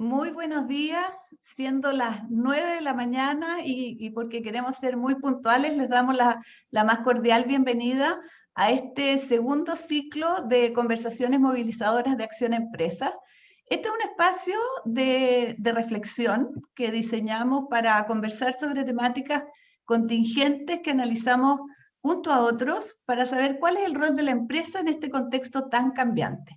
Muy buenos días, siendo las 9 de la mañana y porque queremos ser muy puntuales, les damos la más cordial bienvenida a este segundo ciclo de conversaciones movilizadoras de Acción Empresa. Este es un espacio de reflexión que diseñamos para conversar sobre temáticas contingentes que analizamos junto a otros para saber cuál es el rol de la empresa en este contexto tan cambiante.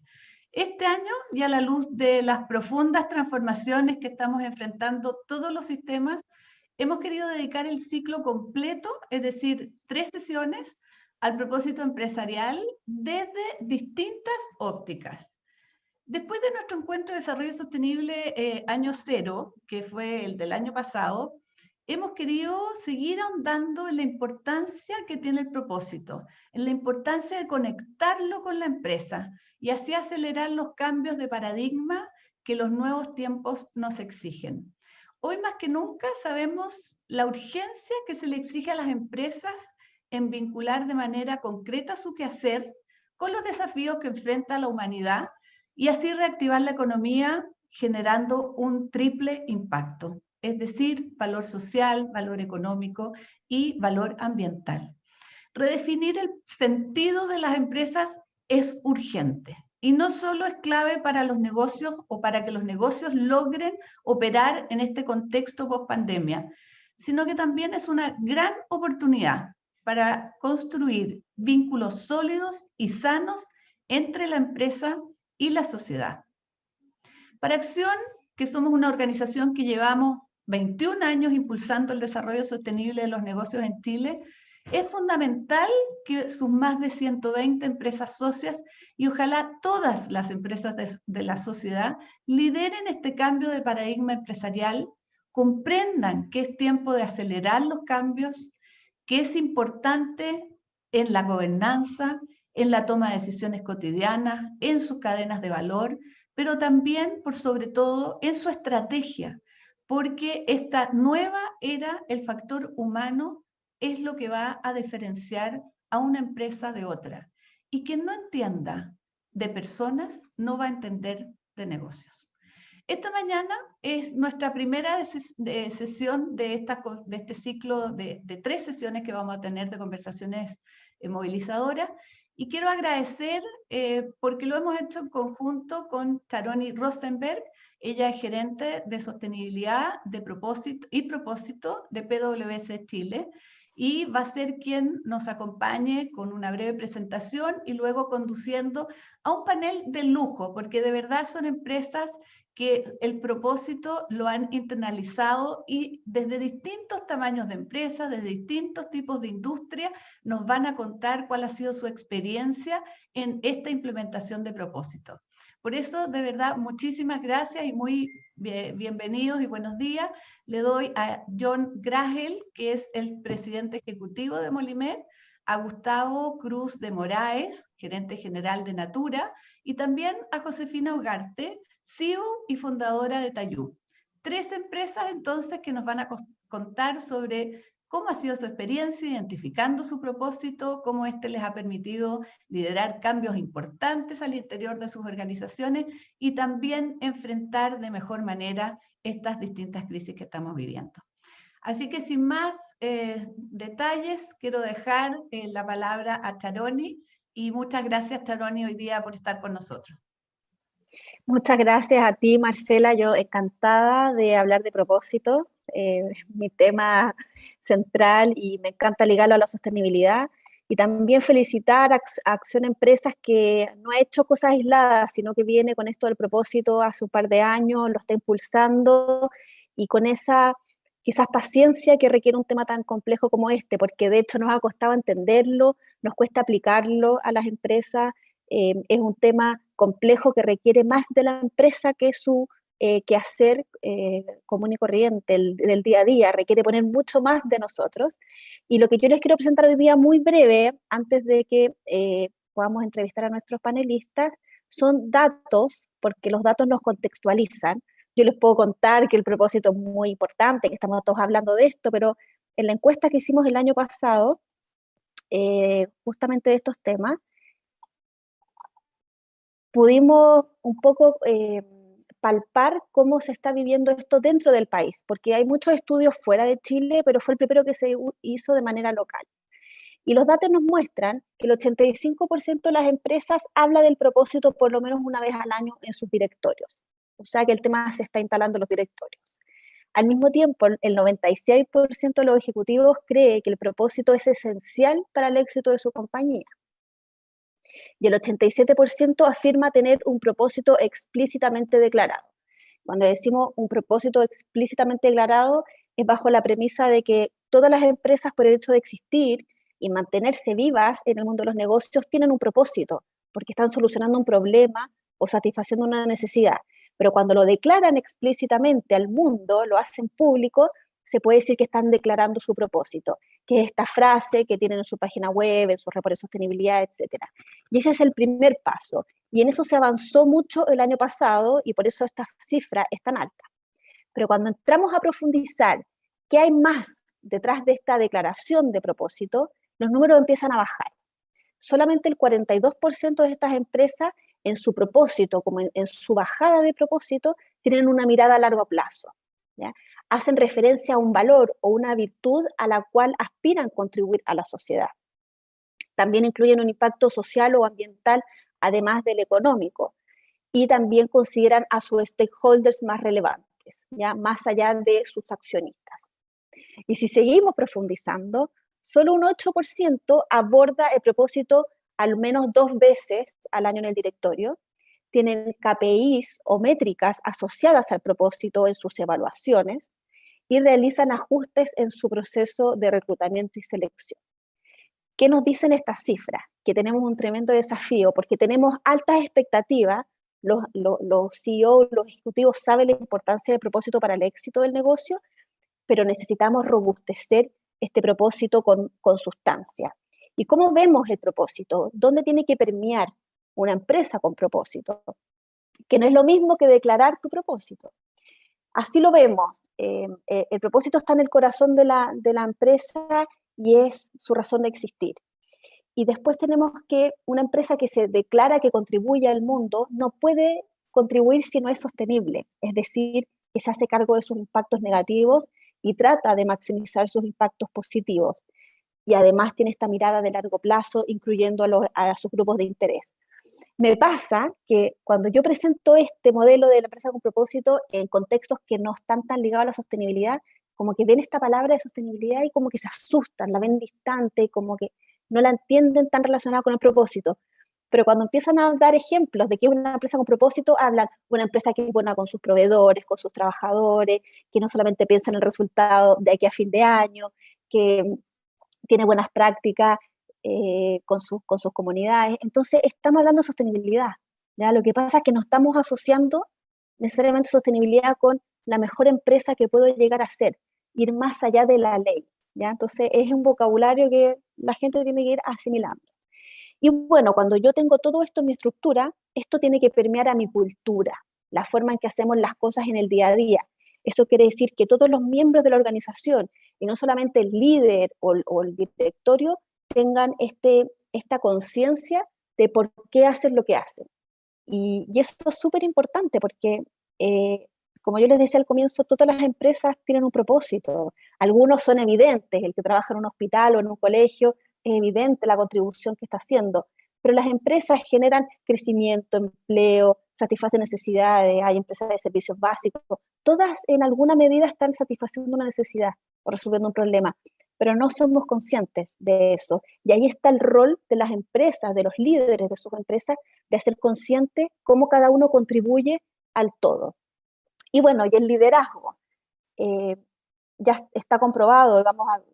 Este año, y a la luz de las profundas transformaciones que estamos enfrentando todos los sistemas, hemos querido dedicar el ciclo completo, es decir, 3 sesiones, al propósito empresarial desde distintas ópticas. Después de nuestro encuentro de desarrollo sostenible año cero, que fue el del año pasado, hemos querido seguir ahondando en la importancia que tiene el propósito, en la importancia de conectarlo con la empresa y así acelerar los cambios de paradigma que los nuevos tiempos nos exigen. Hoy más que nunca sabemos la urgencia que se le exige a las empresas en vincular de manera concreta su quehacer con los desafíos que enfrenta la humanidad y así reactivar la economía generando un triple impacto, es decir, valor social, valor económico y valor ambiental. Redefinir el sentido de las empresas es urgente y no solo es clave para los negocios o para que los negocios logren operar en este contexto post-pandemia, sino que también es una gran oportunidad para construir vínculos sólidos y sanos entre la empresa y la sociedad. Para Acción, que somos una organización que llevamos 21 años impulsando el desarrollo sostenible de los negocios en Chile, es fundamental que sus más de 120 empresas socias y ojalá todas las empresas de la sociedad lideren este cambio de paradigma empresarial, comprendan que es tiempo de acelerar los cambios, que es importante en la gobernanza, en la toma de decisiones cotidianas, en sus cadenas de valor, pero también, por sobre todo, en su estrategia, porque esta nueva era, el factor humano, es lo que va a diferenciar a una empresa de otra. Y quien no entienda de personas no va a entender de negocios. Esta mañana es nuestra primera sesión de este ciclo de 3 sesiones que vamos a tener de conversaciones movilizadoras. Y quiero agradecer porque lo hemos hecho en conjunto con Charoni Rosenberg. Ella es gerente de sostenibilidad de propósito de PwC Chile y va a ser quien nos acompañe con una breve presentación y luego conduciendo a un panel de lujo, porque de verdad son empresas que el propósito lo han internalizado y desde distintos tamaños de empresas, desde distintos tipos de industria, nos van a contar cuál ha sido su experiencia en esta implementación de propósito. Por eso, de verdad, muchísimas gracias y muy bienvenidos y buenos días. Le doy a John Gragel, que es el presidente ejecutivo de Molimed, a Gustavo Cruz de Moraes, gerente general de Natura, y también a Josefina Ugarte, CEO y fundadora de Tayú. 3 empresas entonces que nos van a contar sobre cómo ha sido su experiencia identificando su propósito, cómo este les ha permitido liderar cambios importantes al interior de sus organizaciones y también enfrentar de mejor manera estas distintas crisis que estamos viviendo. Así que sin más detalles, quiero dejar la palabra a Charoni y muchas gracias, Charoni, hoy día por estar con nosotros. Muchas gracias a ti, Marcela. Yo encantada de hablar de propósito, mi tema central, y me encanta ligarlo a la sostenibilidad. Y también felicitar a Acción Empresas, que no ha hecho cosas aisladas, sino que viene con esto del propósito hace un par de años, lo está impulsando, y con esa quizás paciencia que requiere un tema tan complejo como este, porque de hecho nos ha costado entenderlo, nos cuesta aplicarlo a las empresas. Es un tema complejo que requiere más de la empresa que su quehacer común y corriente del día a día, requiere poner mucho más de nosotros. Y lo que yo les quiero presentar hoy día muy breve, antes de que podamos entrevistar a nuestros panelistas, son datos, porque los datos nos contextualizan. Yo les puedo contar que el propósito es muy importante, que estamos todos hablando de esto, pero en la encuesta que hicimos el año pasado, justamente de estos temas, pudimos un poco palpar cómo se está viviendo esto dentro del país, porque hay muchos estudios fuera de Chile, pero fue el primero que se hizo de manera local. Y los datos nos muestran que el 85% de las empresas habla del propósito por lo menos una vez al año en sus directorios. O sea que el tema se está instalando en los directorios. Al mismo tiempo, el 96% de los ejecutivos cree que el propósito es esencial para el éxito de su compañía. Y el 87% afirma tener un propósito explícitamente declarado. Cuando decimos un propósito explícitamente declarado, es bajo la premisa de que todas las empresas, por el hecho de existir y mantenerse vivas en el mundo de los negocios, tienen un propósito, porque están solucionando un problema o satisfaciendo una necesidad. Pero cuando lo declaran explícitamente al mundo, lo hacen público, se puede decir que están declarando su propósito, que es esta frase que tienen en su página web, en su reporte de sostenibilidad, etc. Y ese es el primer paso. Y en eso se avanzó mucho el año pasado y por eso esta cifra es tan alta. Pero cuando entramos a profundizar qué hay más detrás de esta declaración de propósito, los números empiezan a bajar. Solamente el 42% de estas empresas en su propósito, como en su bajada de propósito, tienen una mirada a largo plazo, ¿ya? Hacen referencia a un valor o una virtud a la cual aspiran contribuir a la sociedad. También incluyen un impacto social o ambiental, además del económico, y también consideran a sus stakeholders más relevantes, ¿ya? Más allá de sus accionistas. Y si seguimos profundizando, solo un 8% aborda el propósito al menos 2 veces al año en el directorio, tienen KPIs o métricas asociadas al propósito en sus evaluaciones y realizan ajustes en su proceso de reclutamiento y selección. ¿Qué nos dicen estas cifras? Que tenemos un tremendo desafío porque tenemos altas expectativas, los CEO, los ejecutivos saben la importancia del propósito para el éxito del negocio, pero necesitamos robustecer este propósito con sustancia. ¿Y cómo vemos el propósito? ¿Dónde tiene que permear una empresa con propósito? Que no es lo mismo que declarar tu propósito. Así lo vemos. El propósito está en el corazón de la empresa y es su razón de existir. Y después tenemos que una empresa que se declara que contribuye al mundo no puede contribuir si no es sostenible, es decir, que se hace cargo de sus impactos negativos y trata de maximizar sus impactos positivos. Y además tiene esta mirada de largo plazo, incluyendo a sus grupos de interés. Me pasa que cuando yo presento este modelo de la empresa con propósito en contextos que no están tan ligados a la sostenibilidad, como que ven esta palabra de sostenibilidad y como que se asustan, la ven distante, como que no la entienden tan relacionada con el propósito. Pero cuando empiezan a dar ejemplos de que es una empresa con propósito, hablan de una empresa que es buena con sus proveedores, con sus trabajadores, que no solamente piensa en el resultado de aquí a fin de año, que tiene buenas prácticas con sus comunidades. Entonces, estamos hablando de sostenibilidad, ¿ya? Lo que pasa es que no estamos asociando necesariamente sostenibilidad con la mejor empresa que puedo llegar a ser, ir más allá de la ley, ¿ya? Entonces, es un vocabulario que la gente tiene que ir asimilando. Y bueno, cuando yo tengo todo esto en mi estructura, esto tiene que permear a mi cultura, la forma en que hacemos las cosas en el día a día. Eso quiere decir que todos los miembros de la organización, y no solamente el líder o el directorio, tengan esta conciencia de por qué hacen lo que hacen. Y esto es súper importante porque, como yo les decía al comienzo, todas las empresas tienen un propósito. Algunos son evidentes, el que trabaja en un hospital o en un colegio, es evidente la contribución que está haciendo, pero las empresas generan crecimiento, empleo, satisfacen necesidades, hay empresas de servicios básicos, todas en alguna medida están satisfaciendo una necesidad o resolviendo un problema, pero no somos conscientes de eso. Y ahí está el rol de las empresas, de los líderes de sus empresas, de ser conscientes cómo cada uno contribuye al todo. Y bueno, y el liderazgo. Ya está comprobado,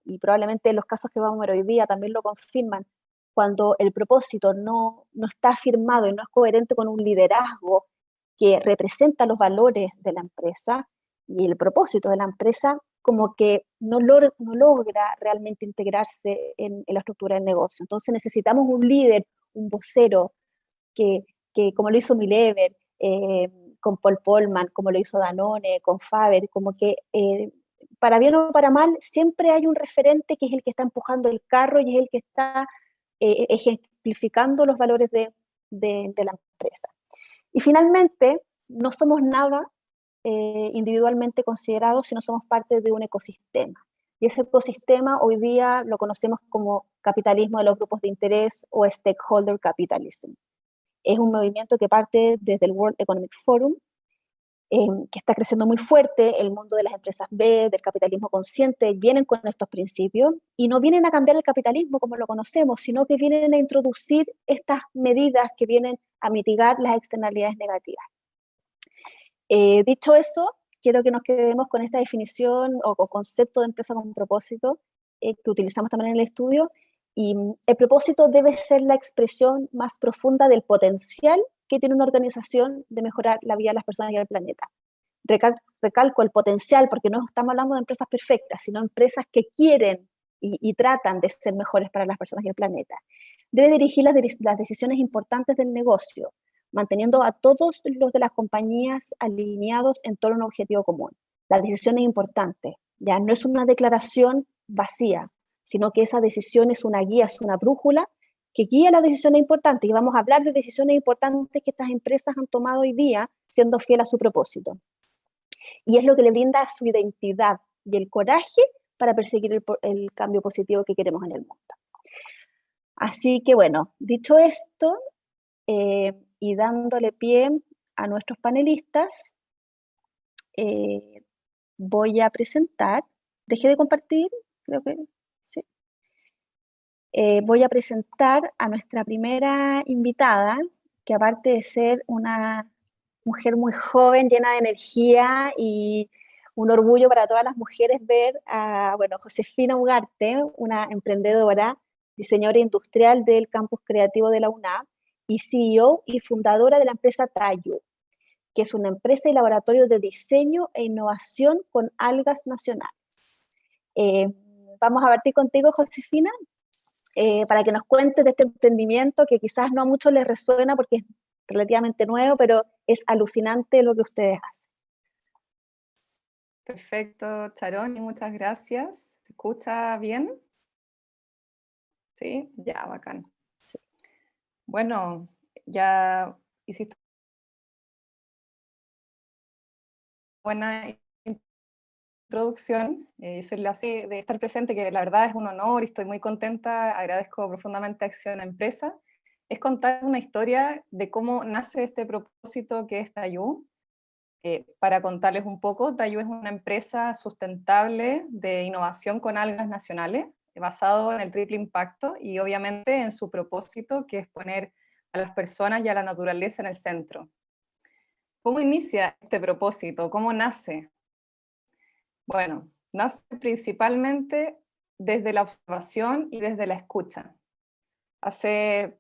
y probablemente los casos que vamos a ver hoy día también lo confirman, cuando el propósito no está firmado y no es coherente con un liderazgo que representa los valores de la empresa y el propósito de la empresa, como que no logra realmente integrarse en la estructura del negocio. Entonces necesitamos un líder, un vocero, que como lo hizo Unilever, con Paul Polman, como lo hizo Danone, con Faber, como que para bien o para mal, siempre hay un referente que es el que está empujando el carro y es el que está ejemplificando los valores de la empresa. Y finalmente, no somos nada individualmente considerados, sino somos parte de un ecosistema. Y ese ecosistema hoy día lo conocemos como capitalismo de los grupos de interés o stakeholder capitalism. Es un movimiento que parte desde el World Economic Forum, que está creciendo muy fuerte. El mundo de las empresas B, del capitalismo consciente, vienen con estos principios y no vienen a cambiar el capitalismo como lo conocemos, sino que vienen a introducir estas medidas que vienen a mitigar las externalidades negativas. Dicho eso, quiero que nos quedemos con esta definición o concepto de empresa con propósito que utilizamos también en el estudio. Y el propósito debe ser la expresión más profunda del potencial que tiene una organización de mejorar la vida de las personas y del planeta. Recalco el potencial porque no estamos hablando de empresas perfectas, sino empresas que quieren y tratan de ser mejores para las personas y el planeta. Debe dirigir las decisiones importantes del negocio, manteniendo a todos los de las compañías alineados en torno a un objetivo común. La decisión es importante, ya no es una declaración vacía, sino que esa decisión es una guía, es una brújula que guía las decisiones importantes, y vamos a hablar de decisiones importantes que estas empresas han tomado hoy día siendo fieles a su propósito. Y es lo que le brinda su identidad y el coraje para perseguir el cambio positivo que queremos en el mundo. Así que bueno, dicho esto, y dándole pie a nuestros panelistas, voy a presentar, dejé de compartir, creo que sí. Voy a presentar a nuestra primera invitada, que aparte de ser una mujer muy joven, llena de energía y un orgullo para todas las mujeres ver a, bueno, Josefina Ugarte, una emprendedora, diseñadora industrial del campus creativo de la UNAM y CEO y fundadora de la empresa Tayu, que es una empresa y laboratorio de diseño e innovación con algas nacionales. Vamos a partir contigo, Josefina, para que nos cuentes de este emprendimiento que quizás no a muchos les resuena porque es relativamente nuevo, pero es alucinante lo que ustedes hacen. Perfecto, Charón, y muchas gracias. ¿Se escucha bien? Sí, ya, bacán. Sí. Bueno, ya hiciste buena introducción. Soy la de estar presente, que la verdad es un honor y estoy muy contenta. Agradezco profundamente a Acción Empresa. Es contar una historia de cómo nace este propósito que es Tayu. Para contarles un poco, Tayu es una empresa sustentable de innovación con algas nacionales, basado en el triple impacto y obviamente en su propósito, que es poner a las personas y a la naturaleza en el centro. ¿Cómo inicia este propósito? ¿Cómo nace? Bueno, nace principalmente desde la observación y desde la escucha. Hace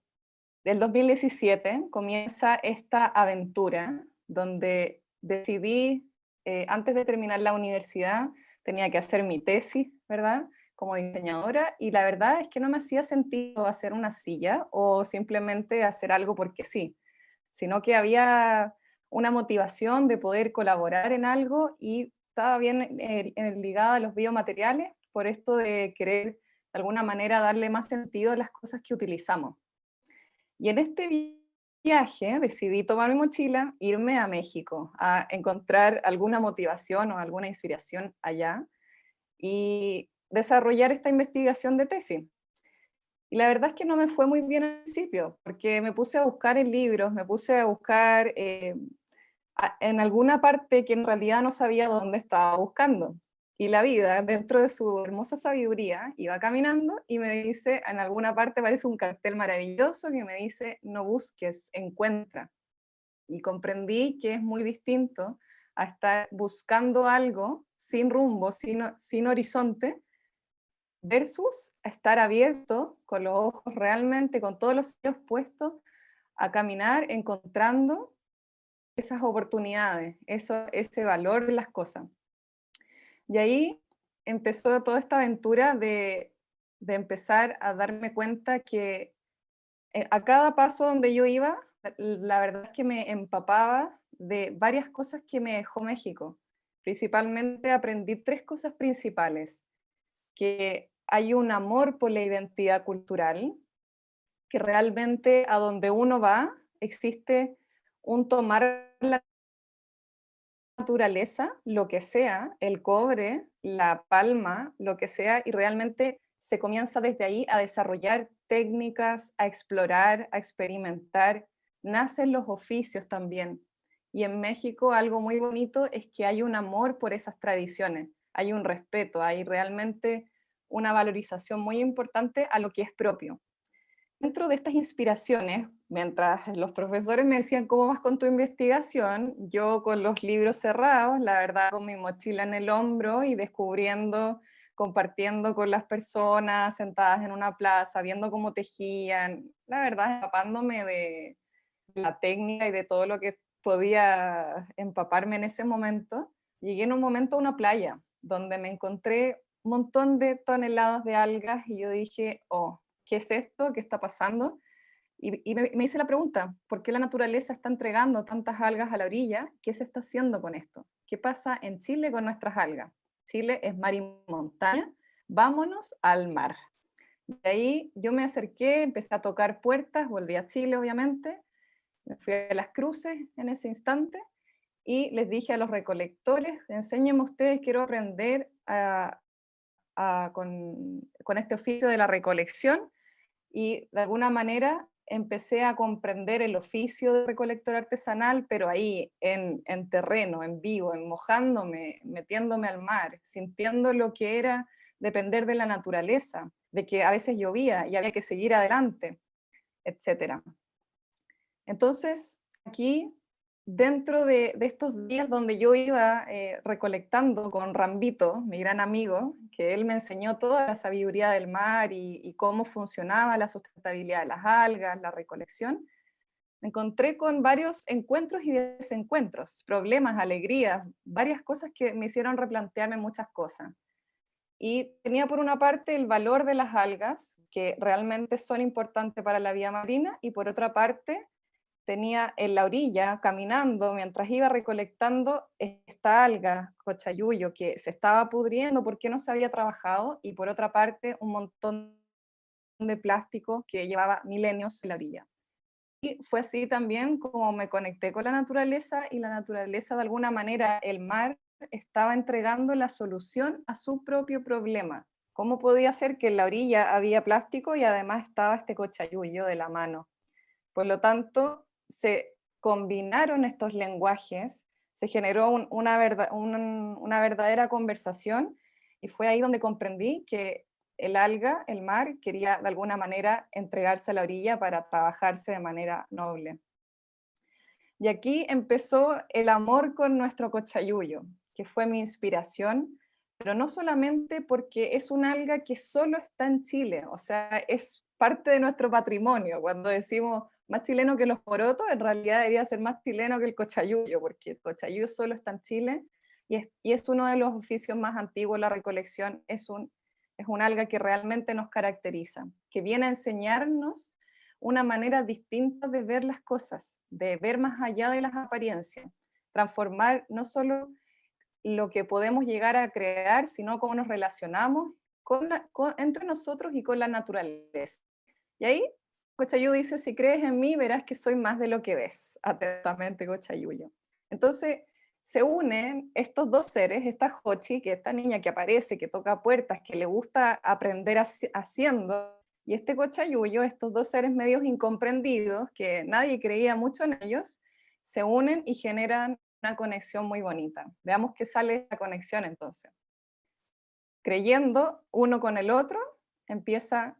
el 2017 comienza esta aventura donde decidí, antes de terminar la universidad, tenía que hacer mi tesis, ¿verdad?, como diseñadora, y la verdad es que no me hacía sentido hacer una silla o simplemente hacer algo porque sí, sino que había una motivación de poder colaborar en algo y estaba bien ligada a los biomateriales por esto de querer de alguna manera darle más sentido a las cosas que utilizamos. Y en este viaje decidí tomar mi mochila, irme a México, a encontrar alguna motivación o alguna inspiración allá y desarrollar esta investigación de tesis. Y la verdad es que no me fue muy bien al principio, porque me puse a buscar en libros, me puse a buscar en alguna parte que en realidad no sabía dónde estaba buscando. Y la vida, dentro de su hermosa sabiduría, iba caminando y me dice, en alguna parte aparece un cartel maravilloso que me dice, no busques, encuentra. Y comprendí que es muy distinto a estar buscando algo sin rumbo, sin horizonte, versus estar abierto, con los ojos realmente, con todos los ojos puestos, a caminar encontrando esas oportunidades, ese valor de las cosas. Y ahí empezó toda esta aventura de empezar a darme cuenta que a cada paso donde yo iba, la verdad es que me empapaba de varias cosas que me dejó México. Principalmente aprendí 3 cosas principales: que hay un amor por la identidad cultural, que realmente a donde uno va existe un tomar la naturaleza, lo que sea, el cobre, la palma, lo que sea, y realmente se comienza desde ahí a desarrollar técnicas, a explorar, a experimentar. Nacen los oficios también. Y en México algo muy bonito es que hay un amor por esas tradiciones, hay un respeto, hay realmente una valorización muy importante a lo que es propio. Dentro de estas inspiraciones, mientras los profesores me decían cómo vas con tu investigación, yo con los libros cerrados, la verdad con mi mochila en el hombro y descubriendo, compartiendo con las personas sentadas en una plaza, viendo cómo tejían, la verdad empapándome de la técnica y de todo lo que podía empaparme en ese momento, llegué en un momento a una playa donde me encontré un montón de toneladas de algas y yo dije, oh, ¿qué es esto? ¿Qué está pasando? Y me hice la pregunta, ¿por qué la naturaleza está entregando tantas algas a la orilla? ¿Qué se está haciendo con esto? ¿Qué pasa en Chile con nuestras algas? Chile es mar y montaña, vámonos al mar. De ahí yo me acerqué, empecé a tocar puertas, volví a Chile obviamente, me fui a Las Cruces en ese instante y les dije a los recolectores, enséñenme ustedes, quiero aprender con este oficio de la recolección, y de alguna manera empecé a comprender el oficio de recolector artesanal, pero ahí en terreno, en vivo, en mojándome, metiéndome al mar, sintiendo lo que era depender de la naturaleza, de que a veces llovía y había que seguir adelante, etcétera. Entonces, aquí, dentro de estos días donde yo iba recolectando con Rambito, mi gran amigo, que él me enseñó toda la sabiduría del mar y cómo funcionaba la sustentabilidad de las algas, la recolección, me encontré con varios encuentros y desencuentros, problemas, alegrías, varias cosas que me hicieron replantearme muchas cosas. Y tenía por una parte el valor de las algas, que realmente son importantes para la vida marina, y por otra parte tenía en la orilla, caminando, mientras iba recolectando esta alga, cochayuyo, que se estaba pudriendo porque no se había trabajado, y por otra parte un montón de plástico que llevaba milenios en la orilla. Y fue así también como me conecté con la naturaleza, y la naturaleza de alguna manera, el mar, estaba entregando la solución a su propio problema. ¿Cómo podía ser que en la orilla había plástico y además estaba este cochayuyo de la mano? Por lo tanto, se combinaron estos lenguajes, se generó una verdadera conversación, y fue ahí donde comprendí que el alga, el mar, quería de alguna manera entregarse a la orilla para trabajarse de manera noble. Y aquí empezó el amor con nuestro cochayuyo, que fue mi inspiración, pero no solamente porque es un alga que solo está en Chile, o sea, es parte de nuestro patrimonio. Cuando decimos más chileno que los porotos, en realidad debería ser más chileno que el cochayuyo, porque el cochayuyo solo está en Chile, y es uno de los oficios más antiguos, la recolección, es un alga que realmente nos caracteriza, que viene a enseñarnos una manera distinta de ver las cosas, de ver más allá de las apariencias, transformar no solo lo que podemos llegar a crear, sino cómo nos relacionamos entre nosotros y con la naturaleza. Y ahí Cochayuyo dice, si crees en mí, verás que soy más de lo que ves. Atentamente, Cochayuyo. Entonces, se unen estos dos seres, esta Jochi, que es esta niña que aparece, que toca puertas, que le gusta aprender haciendo, y este Cochayuyo, estos dos seres medios incomprendidos, que nadie creía mucho en ellos, se unen y generan una conexión muy bonita. Veamos qué sale de la conexión entonces. Creyendo uno con el otro, empieza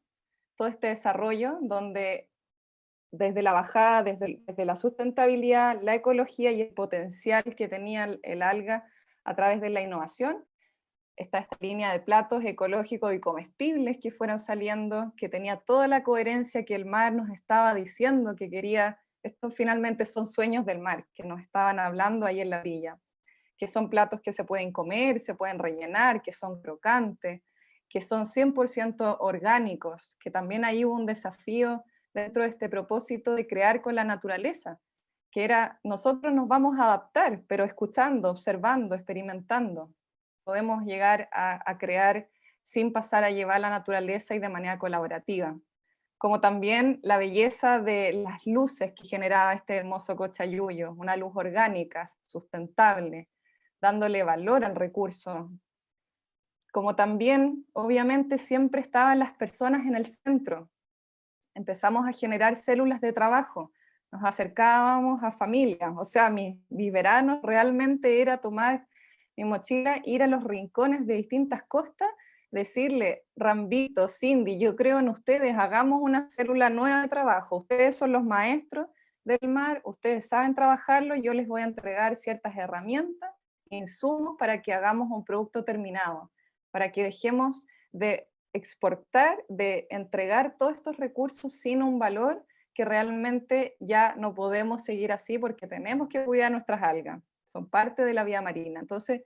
todo este desarrollo donde desde la bajada, desde la sustentabilidad, la ecología y el potencial que tenía el alga a través de la innovación, está esta línea de platos ecológicos y comestibles que fueron saliendo, que tenía toda la coherencia que el mar nos estaba diciendo que quería. Estos finalmente son sueños del mar, que nos estaban hablando ahí en la orilla, que son platos que se pueden comer, se pueden rellenar, que son crocantes, que son 100% orgánicos, que también ahí hubo un desafío dentro de este propósito de crear con la naturaleza, que era, nosotros nos vamos a adaptar, pero escuchando, observando, experimentando. Podemos llegar a crear sin pasar a llevar la naturaleza y de manera colaborativa. Como también la belleza de las luces que generaba este hermoso cochayuyo, una luz orgánica, sustentable, dándole valor al recurso. Como también, obviamente, siempre estaban las personas en el centro. Empezamos a generar células de trabajo, nos acercábamos a familias, o sea, mi verano realmente era tomar mi mochila, ir a los rincones de distintas costas, decirle, Rambito, Cindy, yo creo en ustedes, hagamos una célula nueva de trabajo, ustedes son los maestros del mar, ustedes saben trabajarlo, yo les voy a entregar ciertas herramientas, insumos para que hagamos un producto terminado, para que dejemos de exportar, de entregar todos estos recursos sin un valor, que realmente ya no podemos seguir así porque tenemos que cuidar nuestras algas, son parte de la vida marina. Entonces,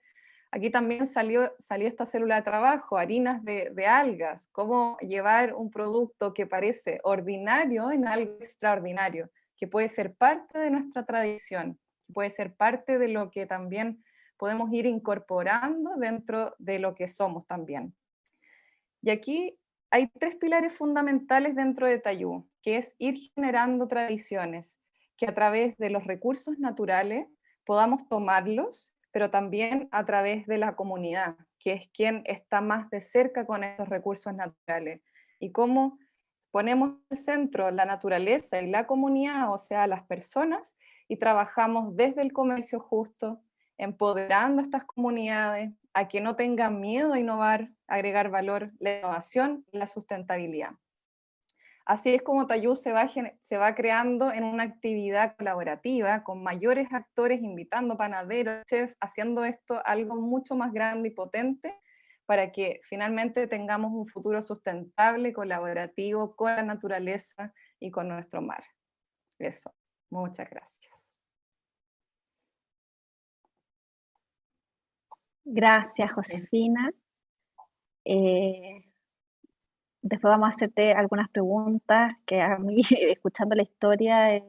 aquí también salió esta célula de trabajo, harinas de algas, cómo llevar un producto que parece ordinario en algo extraordinario, que puede ser parte de nuestra tradición, que puede ser parte de lo que también podemos ir incorporando dentro de lo que somos también. Y aquí hay 3 pilares fundamentales dentro de Tayú, que es ir generando tradiciones, que a través de los recursos naturales podamos tomarlos, pero también a través de la comunidad, que es quien está más de cerca con estos recursos naturales. Y cómo ponemos en el centro la naturaleza y la comunidad, o sea, las personas, y trabajamos desde el comercio justo, empoderando a estas comunidades a que no tengan miedo a innovar, agregar valor, la innovación y la sustentabilidad. Así es como Tayú se va creando en una actividad colaborativa con mayores actores, invitando panaderos, chefs, haciendo esto algo mucho más grande y potente para que finalmente tengamos un futuro sustentable, colaborativo con la naturaleza y con nuestro mar. Eso, muchas gracias. Gracias, Josefina. Después vamos a hacerte algunas preguntas que a mí, escuchando la historia,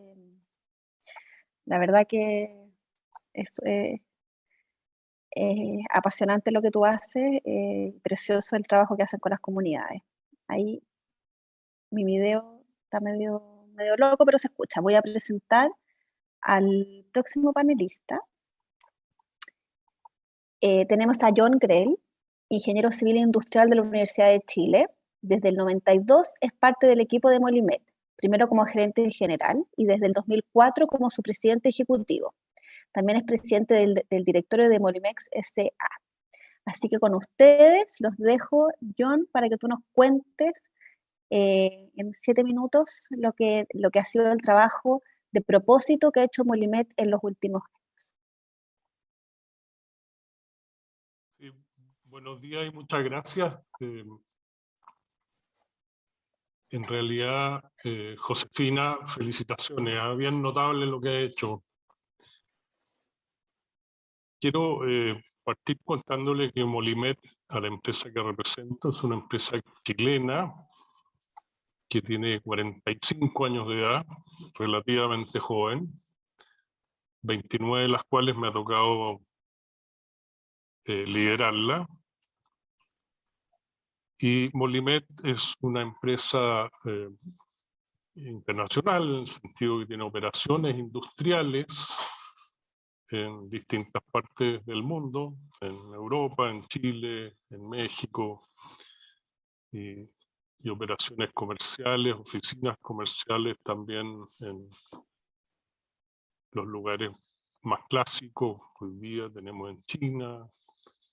la verdad que es apasionante lo que tú haces, precioso el trabajo que hacen con las comunidades. Ahí mi video está medio loco, pero se escucha. Voy a presentar al próximo panelista. Tenemos a John Grell, ingeniero civil e industrial de la Universidad de Chile. Desde el 92 es parte del equipo de Molimet, primero como gerente general y desde el 2004 como su presidente ejecutivo. También es presidente del directorio de Molimex S.A. Así que con ustedes los dejo, John, para que tú nos cuentes en 7 minutos lo que ha sido el trabajo de propósito que ha hecho Molimet en los últimos años. Sí, buenos días y muchas gracias. En realidad, Josefina, felicitaciones, bien notable lo que ha hecho. Quiero partir contándole que Molimet, a la empresa que represento, es una empresa chilena que tiene 45 años de edad, relativamente joven, 29 de las cuales me ha tocado liderarla. Y Molimet es una empresa internacional, en el sentido que tiene operaciones industriales en distintas partes del mundo, en Europa, en Chile, en México, y operaciones comerciales, oficinas comerciales también en los lugares más clásicos. Hoy día tenemos en China,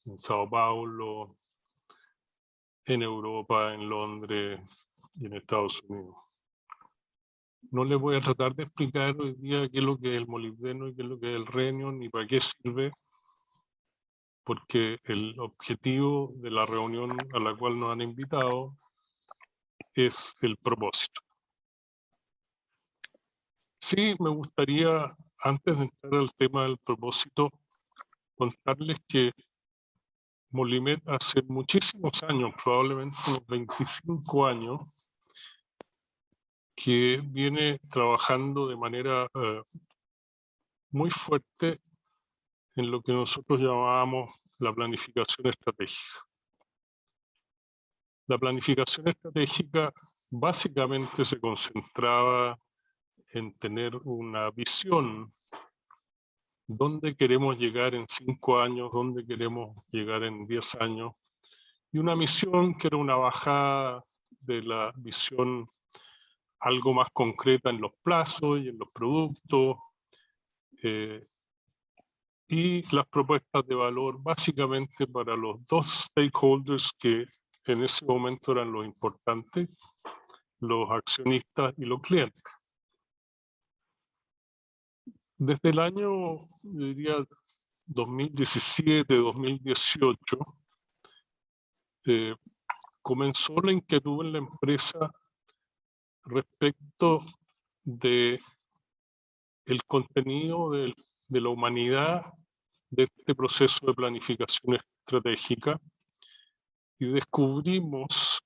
en Sao Paulo, en Europa, en Londres y en Estados Unidos. No les voy a tratar de explicar hoy día qué es lo que es el molibdeno y qué es lo que es el renio, ni para qué sirve, porque el objetivo de la reunión a la cual nos han invitado es el propósito. Sí, me gustaría, antes de entrar al tema del propósito, contarles que Molimet hace muchísimos años, probablemente unos 25 años, que viene trabajando de manera muy fuerte en lo que nosotros llamábamos la planificación estratégica. La planificación estratégica básicamente se concentraba en tener una visión dónde queremos llegar en 5 años, dónde queremos llegar en 10 años, y una misión que era una bajada de la visión algo más concreta en los plazos y en los productos, y las propuestas de valor básicamente para los dos stakeholders que en ese momento eran los importantes, los accionistas y los clientes. Desde el año, yo diría, 2017, 2018, comenzó la inquietud en la empresa respecto de el contenido de la humanidad de este proceso de planificación estratégica, y descubrimos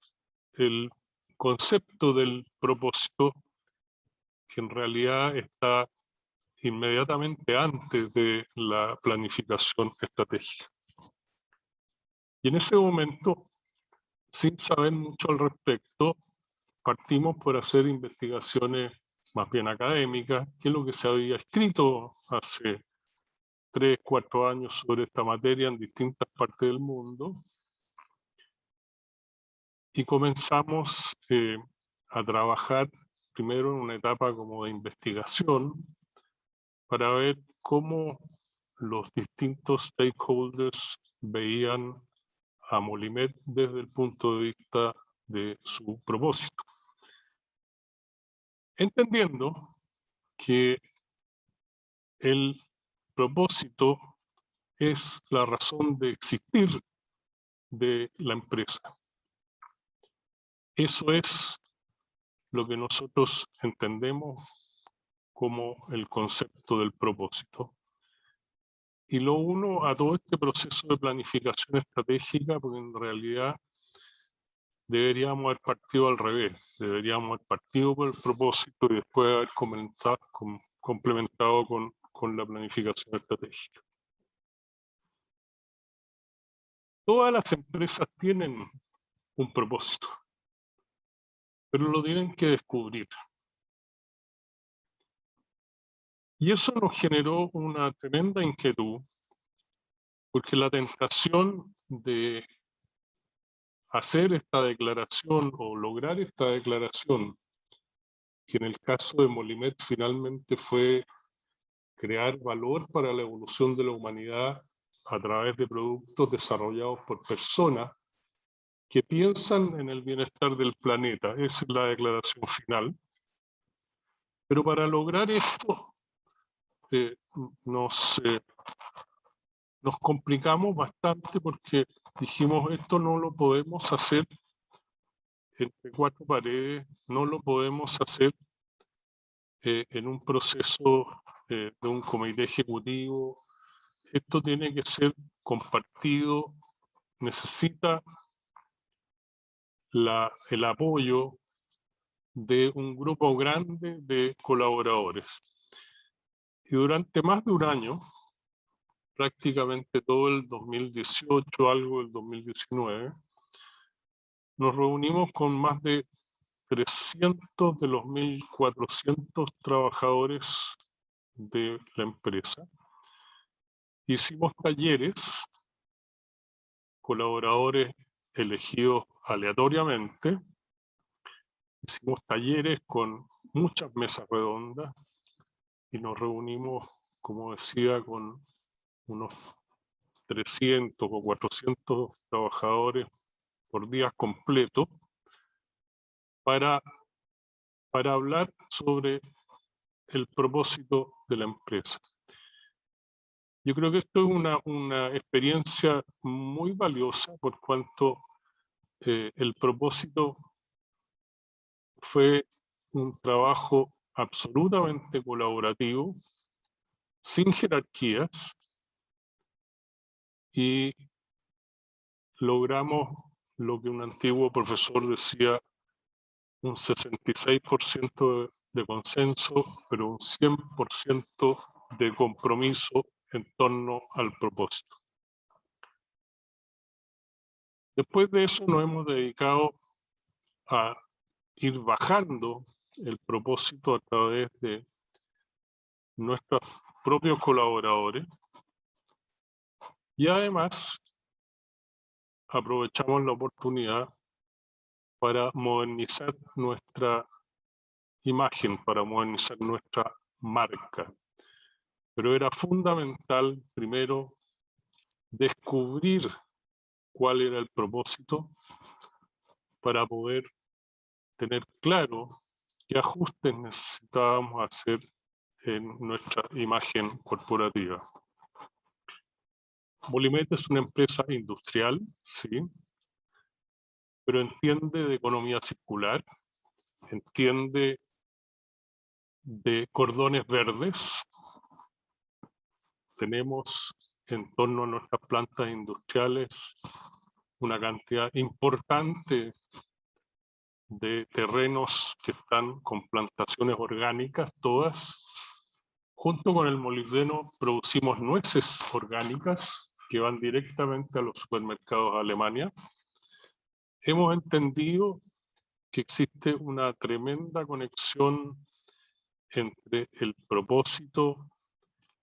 el concepto del propósito, que en realidad está inmediatamente antes de la planificación estratégica. Y en ese momento, sin saber mucho al respecto, partimos por hacer investigaciones más bien académicas, que es lo que se había escrito hace 3, 4 años sobre esta materia en distintas partes del mundo, y comenzamos a trabajar primero en una etapa como de investigación para ver cómo los distintos stakeholders veían a Molimed desde el punto de vista de su propósito. Entendiendo que el propósito es la razón de existir de la empresa. Eso es lo que nosotros entendemos como el concepto del propósito. Y lo uno a todo este proceso de planificación estratégica, porque en realidad deberíamos haber partido al revés. Deberíamos haber partido por el propósito y después haber complementado con la planificación estratégica. Todas las empresas tienen un propósito, pero lo tienen que descubrir. Y eso nos generó una tremenda inquietud, porque la tentación de hacer esta declaración o lograr esta declaración, que en el caso de Molimed finalmente fue crear valor para la evolución de la humanidad a través de productos desarrollados por personas que piensan en el bienestar del planeta. Esa es la declaración final. Pero para lograr esto nos complicamos bastante, porque dijimos, esto no lo podemos hacer entre 4 paredes, no lo podemos hacer en un proceso de un comité ejecutivo. Esto tiene que ser compartido, necesita el apoyo de un grupo grande de colaboradores. Y durante más de un año, prácticamente todo el 2018, algo del 2019, nos reunimos con más de 300 de los 1.400 trabajadores de la empresa. Hicimos talleres, colaboradores elegidos aleatoriamente. Hicimos talleres con muchas mesas redondas y nos reunimos, como decía, con unos 300 o 400 trabajadores por días completos para hablar sobre el propósito de la empresa. Yo creo que esto es una experiencia muy valiosa, por cuanto el propósito fue un trabajo absolutamente colaborativo, sin jerarquías, y logramos lo que un antiguo profesor decía, un 66% de consenso, pero un 100% de compromiso en torno al propósito. Después de eso nos hemos dedicado a ir bajando el propósito a través de nuestras propios colaboradores y además aprovechamos la oportunidad para modernizar nuestra imagen, para modernizar nuestra marca. Pero era fundamental, primero, descubrir cuál era el propósito para poder tener claro qué ajustes necesitábamos hacer en nuestra imagen corporativa. Molimet es una empresa industrial, sí, pero entiende de economía circular, entiende de cordones verdes. Tenemos en torno a nuestras plantas industriales una cantidad importante de terrenos que están con plantaciones orgánicas, todas. Junto con el molibdeno producimos nueces orgánicas que van directamente a los supermercados de Alemania. Hemos entendido que existe una tremenda conexión entre el propósito,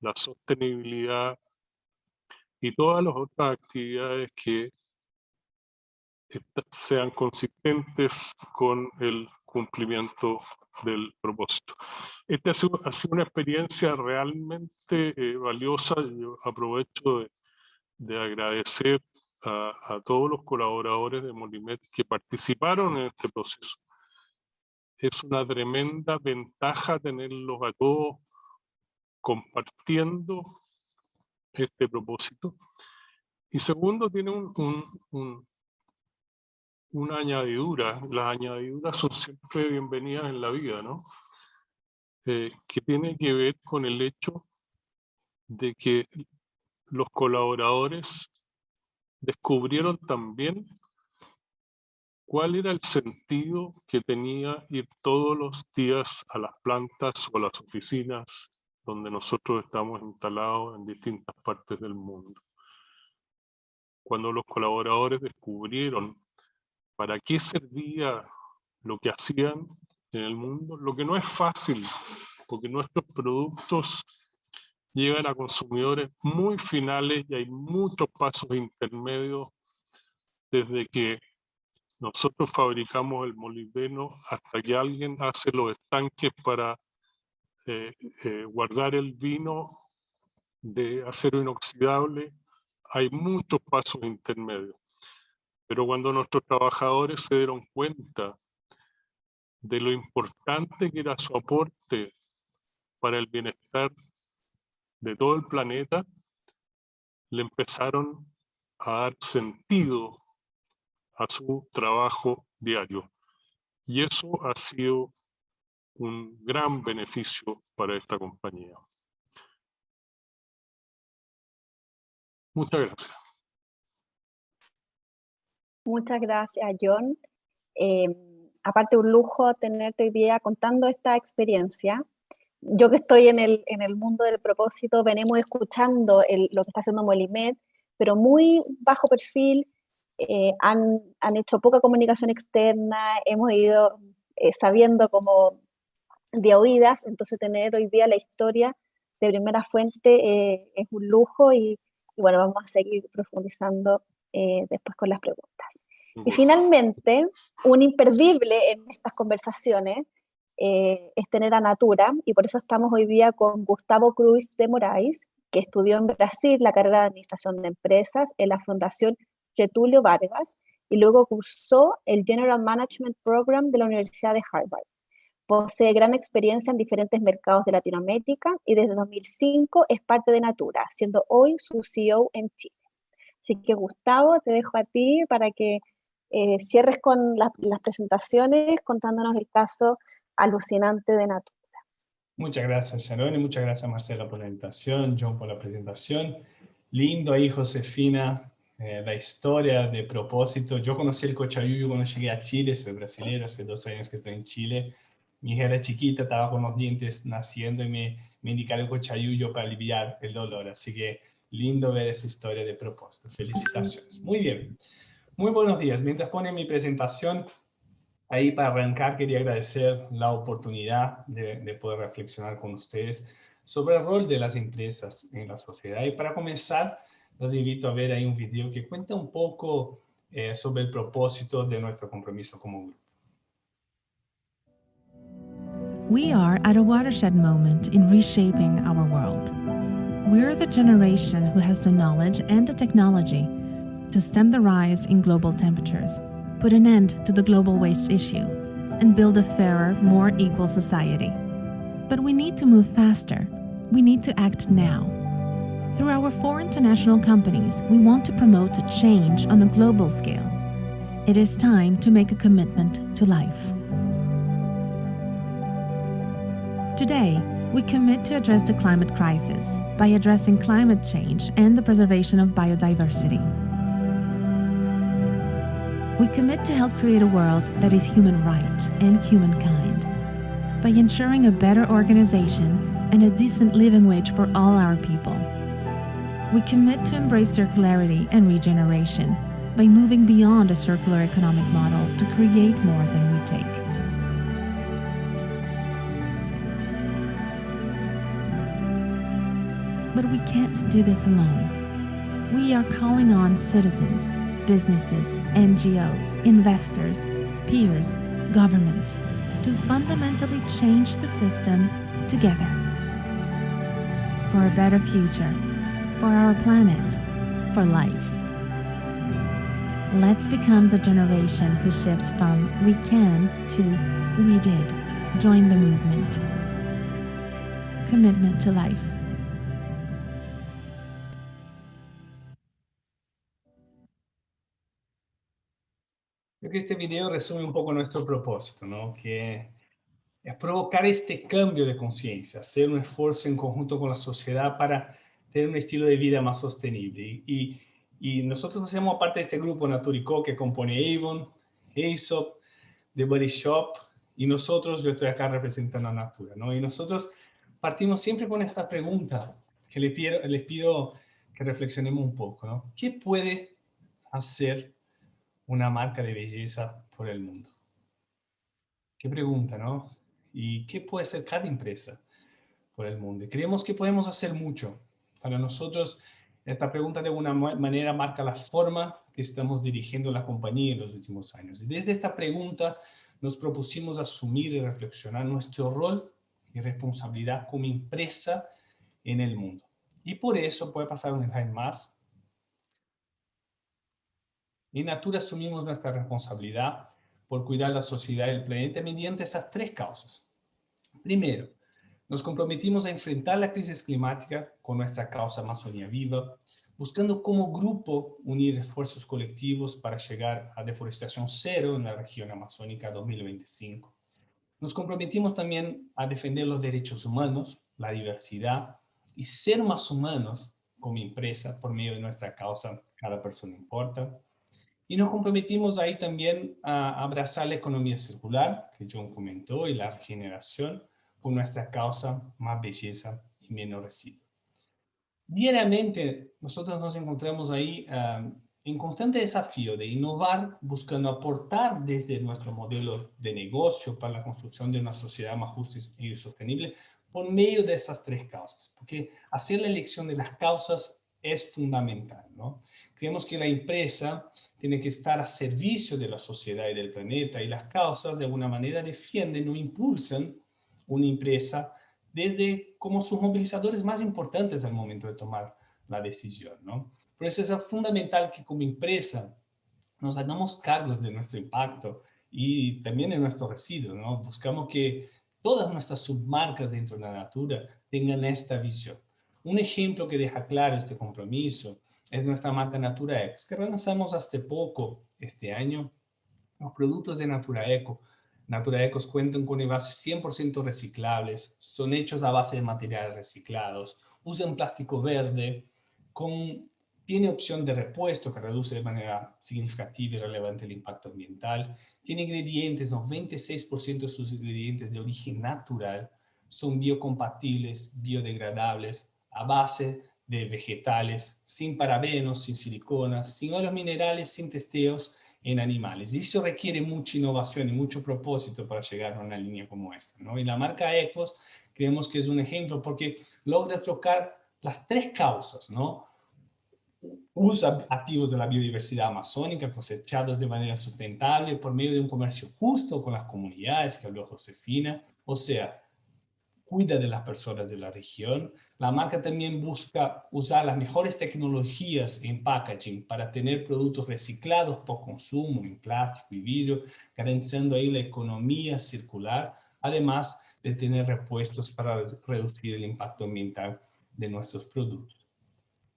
la sostenibilidad y todas las otras actividades que sean consistentes con el cumplimiento del propósito. Esta ha sido una experiencia realmente valiosa. Yo aprovecho de agradecer a todos los colaboradores de Molimet que participaron en este proceso. Es una tremenda ventaja tenerlos a todos compartiendo este propósito. Y segundo, tiene una añadidura. Las añadiduras son siempre bienvenidas en la vida, ¿no? Que tiene que ver con el hecho de que los colaboradores descubrieron también cuál era el sentido que tenía ir todos los días a las plantas o a las oficinas donde nosotros estamos instalados en distintas partes del mundo. Cuando los colaboradores descubrieron para qué servía lo que hacían en el mundo, lo que no es fácil, porque nuestros productos llegan a consumidores muy finales y hay muchos pasos intermedios desde que nosotros fabricamos el molibdeno hasta que alguien hace los estanques para guardar el vino de acero inoxidable. Hay muchos pasos intermedios. Pero cuando nuestros trabajadores se dieron cuenta de lo importante que era su aporte para el bienestar de todo el planeta, le empezaron a dar sentido a su trabajo diario. Y eso ha sido un gran beneficio para esta compañía. Muchas gracias. Muchas gracias, John. Aparte, un lujo tenerte hoy día contando esta experiencia. Yo que estoy en el mundo del propósito, venimos escuchando lo que está haciendo Molimet, pero muy bajo perfil. Han hecho poca comunicación externa, hemos ido sabiendo como de oídas, entonces tener hoy día la historia de primera fuente es un lujo y bueno, vamos a seguir profundizando después con las preguntas. Y finalmente, un imperdible en estas conversaciones es tener a Natura, y por eso estamos hoy día con Gustavo Cruz de Moraes, que estudió en Brasil la carrera de Administración de Empresas en la Fundación Getúlio Vargas, y luego cursó el General Management Program de la Universidad de Harvard. Posee gran experiencia en diferentes mercados de Latinoamérica y desde 2005 es parte de Natura, siendo hoy su CEO en Chile. Así que Gustavo, te dejo a ti para que cierres con las presentaciones contándonos el caso alucinante de Natura. Muchas gracias, Sharon, y muchas gracias, Marcela, por la invitación, John, por la presentación. Lindo ahí, Josefina, la historia de propósito. Yo conocí el Cochayuyo cuando llegué a Chile, soy brasileño, hace 2 años que estoy en Chile. Mi hija era chiquita, estaba con los dientes naciendo y me indicaron el Cochayuyo para aliviar el dolor. Así que lindo ver esa historia de propósito. Felicitaciones. Muy bien. Muy buenos días. Mientras pone mi presentación, ahí para arrancar quería agradecer la oportunidad de poder reflexionar con ustedes sobre el rol de las empresas en la sociedad. Y para comenzar, los invito a ver ahí un video que cuenta un poco sobre el propósito de nuestro compromiso como grupo. We are at a watershed moment in reshaping our world. We're the generation who has the knowledge and the technology to stem the rise in global temperatures, put an end to the global waste issue, and build a fairer, more equal society. But we need to move faster. We need to act now. Through our 4 international companies, we want to promote change on a global scale. It is time to make a commitment to life. Today, we commit to address the climate crisis by addressing climate change and the preservation of biodiversity. We commit to help create a world that is human right and humankind by ensuring a better organization and a decent living wage for all our people. We commit to embrace circularity and regeneration by moving beyond a circular economic model to create more than we take. But we can't do this alone. We are calling on citizens, businesses, NGOs, investors, peers, governments to fundamentally change the system together. For a better future, for our planet, for life. Let's become the generation who shift from we can to we did. Join the movement. Commitment to life. Creo que este video resume un poco nuestro propósito, ¿no? Que es provocar este cambio de conciencia, hacer un esfuerzo en conjunto con la sociedad para tener un estilo de vida más sostenible. Y nosotros hacemos parte de este grupo Naturico que compone Avon, Aesop, The Body Shop, y nosotros, yo estoy acá representando a Natura, ¿no? Y nosotros partimos siempre con esta pregunta que les pido que reflexionemos un poco, ¿no? ¿Qué puede hacer una marca de belleza por el mundo? Qué pregunta, ¿no? ¿Y qué puede hacer cada empresa por el mundo? Y creemos que podemos hacer mucho. Para nosotros, esta pregunta de alguna manera marca la forma que estamos dirigiendo la compañía en los últimos años. Y desde esta pregunta nos propusimos asumir y reflexionar nuestro rol y responsabilidad como empresa en el mundo. Y por eso, puede pasar un slide más. En Natura asumimos nuestra responsabilidad por cuidar la sociedad y el planeta mediante esas 3 causas. Primero, nos comprometimos a enfrentar la crisis climática con nuestra causa Amazonía Viva, buscando como grupo unir esfuerzos colectivos para llegar a deforestación cero en la región amazónica 2025. Nos comprometimos también a defender los derechos humanos, la diversidad y ser más humanos como empresa por medio de nuestra causa Cada Persona Importa. Y nos comprometimos ahí también a abrazar la economía circular, que John comentó, y la regeneración con nuestra causa Más Belleza y Menos Residuos. Diariamente nosotros nos encontramos ahí en constante desafío de innovar, buscando aportar desde nuestro modelo de negocio para la construcción de una sociedad más justa y sostenible por medio de esas 3 causas, porque hacer la elección de las causas es fundamental, ¿no? Creemos que la empresa tiene que estar a servicio de la sociedad y del planeta, y las causas de alguna manera defienden o impulsan una empresa desde como sus movilizadores más importantes al momento de tomar la decisión, ¿no? Por eso es fundamental que como empresa nos hagamos cargos de nuestro impacto y también de nuestros residuos, ¿no? Buscamos que todas nuestras submarcas dentro de la Natura tengan esta visión. Un ejemplo que deja claro este compromiso es nuestra marca Natura Ecos, que relanzamos hace poco este año. Los productos de Natura Eco. Natura Ecos cuentan con envases 100% reciclables, son hechos a base de materiales reciclados, usan plástico verde, tiene opción de repuesto que reduce de manera significativa y relevante el impacto ambiental, tiene ingredientes, 96% de sus ingredientes de origen natural, son biocompatibles, biodegradables, a base de vegetales, sin parabenos, sin siliconas, sin óleos minerales, sin testeos en animales. Y eso requiere mucha innovación y mucho propósito para llegar a una línea como esta, ¿no? Y la marca Ecos creemos que es un ejemplo porque logra tocar las tres causas, ¿no? Usa activos de la biodiversidad amazónica cosechados de manera sustentable por medio de un comercio justo con las comunidades que habló Josefina, o sea, cuida de las personas de la región. La marca también busca usar las mejores tecnologías en packaging para tener productos reciclados por consumo en plástico y vidrio, garantizando ahí la economía circular, además de tener repuestos para reducir el impacto ambiental de nuestros productos.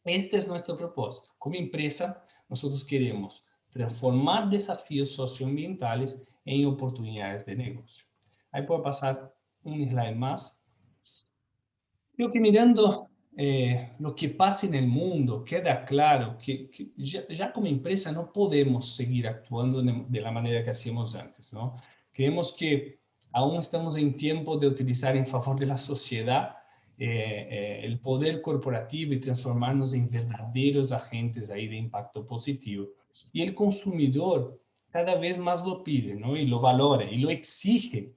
Este es nuestro propósito. Como empresa, nosotros queremos transformar desafíos socioambientales en oportunidades de negocio. Ahí puedo pasar un slide más. Creo que mirando lo que pasa en el mundo, queda claro que ya como empresa no podemos seguir actuando de la manera que hacíamos antes, ¿no? Creemos que aún estamos en tiempo de utilizar en favor de la sociedad el poder corporativo y transformarnos en verdaderos agentes ahí de impacto positivo. Y el consumidor cada vez más lo pide, ¿no? Y lo valora y lo exige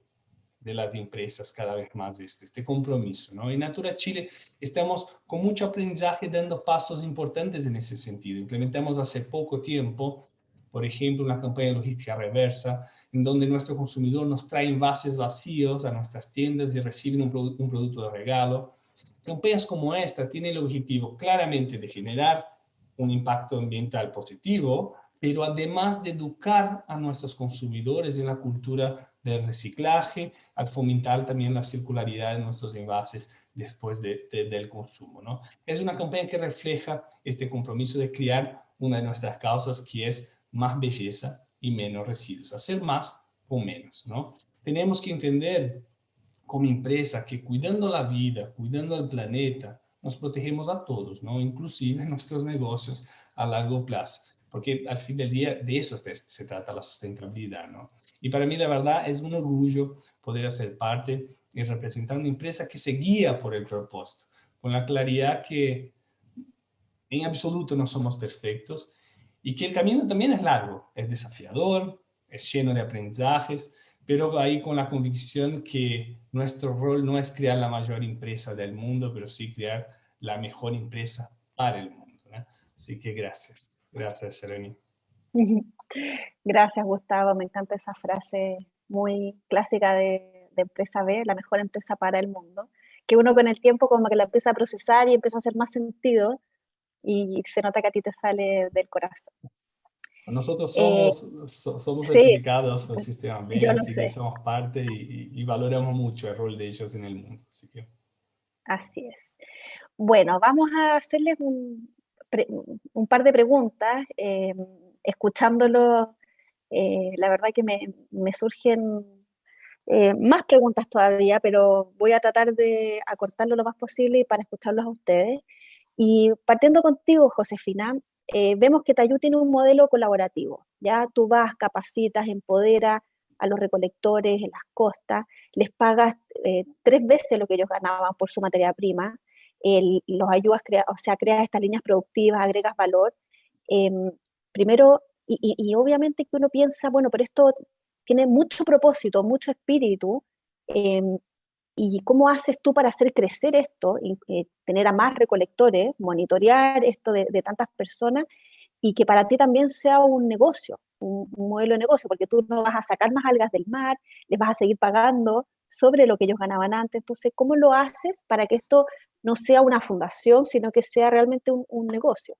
de las empresas cada vez más este compromiso, ¿no? En Natura Chile estamos con mucho aprendizaje dando pasos importantes en ese sentido. Implementamos hace poco tiempo, por ejemplo, una campaña de logística reversa, en donde nuestro consumidor nos trae envases vacíos a nuestras tiendas y reciben un producto de regalo. Campañas como esta tienen el objetivo claramente de generar un impacto ambiental positivo, pero además de educar a nuestros consumidores en la cultura del reciclaje, al fomentar también la circularidad de nuestros envases después del consumo, ¿no? Es una campaña que refleja este compromiso de crear una de nuestras causas, que es más belleza y menos residuos, hacer más con menos, ¿no? Tenemos que entender como empresa que cuidando la vida, cuidando el planeta, nos protegemos a todos, ¿no? Inclusive nuestros negocios a largo plazo, porque al fin del día de eso se trata la sustentabilidad, ¿no? Y para mí la verdad es un orgullo poder hacer parte y representar una empresa que se guía por el propósito, con la claridad que en absoluto no somos perfectos y que el camino también es largo, es desafiador, es lleno de aprendizajes, pero ahí con la convicción que nuestro rol no es crear la mayor empresa del mundo, pero sí crear la mejor empresa para el mundo, ¿no? Así que gracias. Gracias, Sharoni. Gracias, Gustavo. Me encanta esa frase muy clásica de empresa B, la mejor empresa para el mundo, que uno con el tiempo como que la empieza a procesar y empieza a hacer más sentido y se nota que a ti te sale del corazón. Nosotros somos Sí, certificados por el sistema B, yo lo así que sé. somos parte y valoramos mucho el rol de ellos en el mundo. Así es. Bueno, vamos a hacerles un par de preguntas. Escuchándolo, la verdad que me surgen más preguntas todavía, pero voy a tratar de acortarlo lo más posible para escucharlos a ustedes. Y partiendo contigo, Josefina, vemos que Tayú tiene un modelo colaborativo. Ya tú vas, capacitas, empoderas a los recolectores en las costas, les pagas 3 veces lo que ellos ganaban por su materia prima, los ayudas, creas estas líneas productivas, agregas valor. Eh, Primero, y obviamente que uno piensa, bueno, pero esto tiene mucho propósito, mucho espíritu, eh, ¿y cómo haces tú para hacer crecer esto, y, tener a más recolectores, monitorear esto de tantas personas y que para ti también sea un negocio, un modelo de negocio, porque tú no vas a sacar más algas del mar, les vas a seguir pagando sobre lo que ellos ganaban antes? Entonces, ¿cómo lo haces para que esto no sea una fundación, sino que sea realmente un negocio?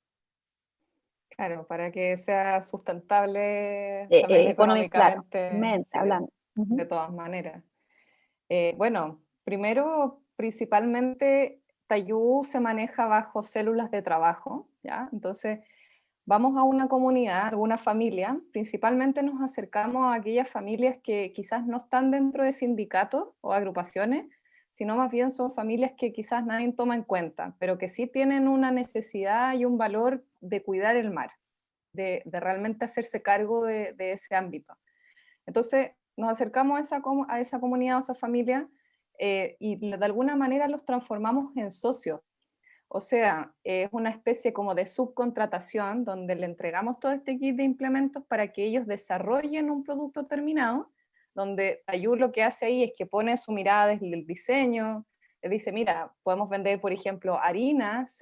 Claro, para que sea sustentable también Claro, económicamente, sí, hablando. de todas maneras. Bueno, primero, principalmente, Tayú se maneja bajo células de trabajo, ¿ya? Entonces, vamos a una comunidad, alguna familia, principalmente nos acercamos a aquellas familias que quizás no están dentro de sindicatos o agrupaciones, sino más bien son familias que quizás nadie toma en cuenta, pero que sí tienen una necesidad y un valor de cuidar el mar, de realmente hacerse cargo de ese ámbito. Entonces, nos acercamos a esa comunidad, a esa familia, y de alguna manera los transformamos en socios. O sea, es una especie como de subcontratación donde le entregamos todo este kit de implementos para que ellos desarrollen un producto terminado donde Tayú lo que hace ahí es que pone su mirada desde el diseño, dice, mira, podemos vender, por ejemplo, harinas,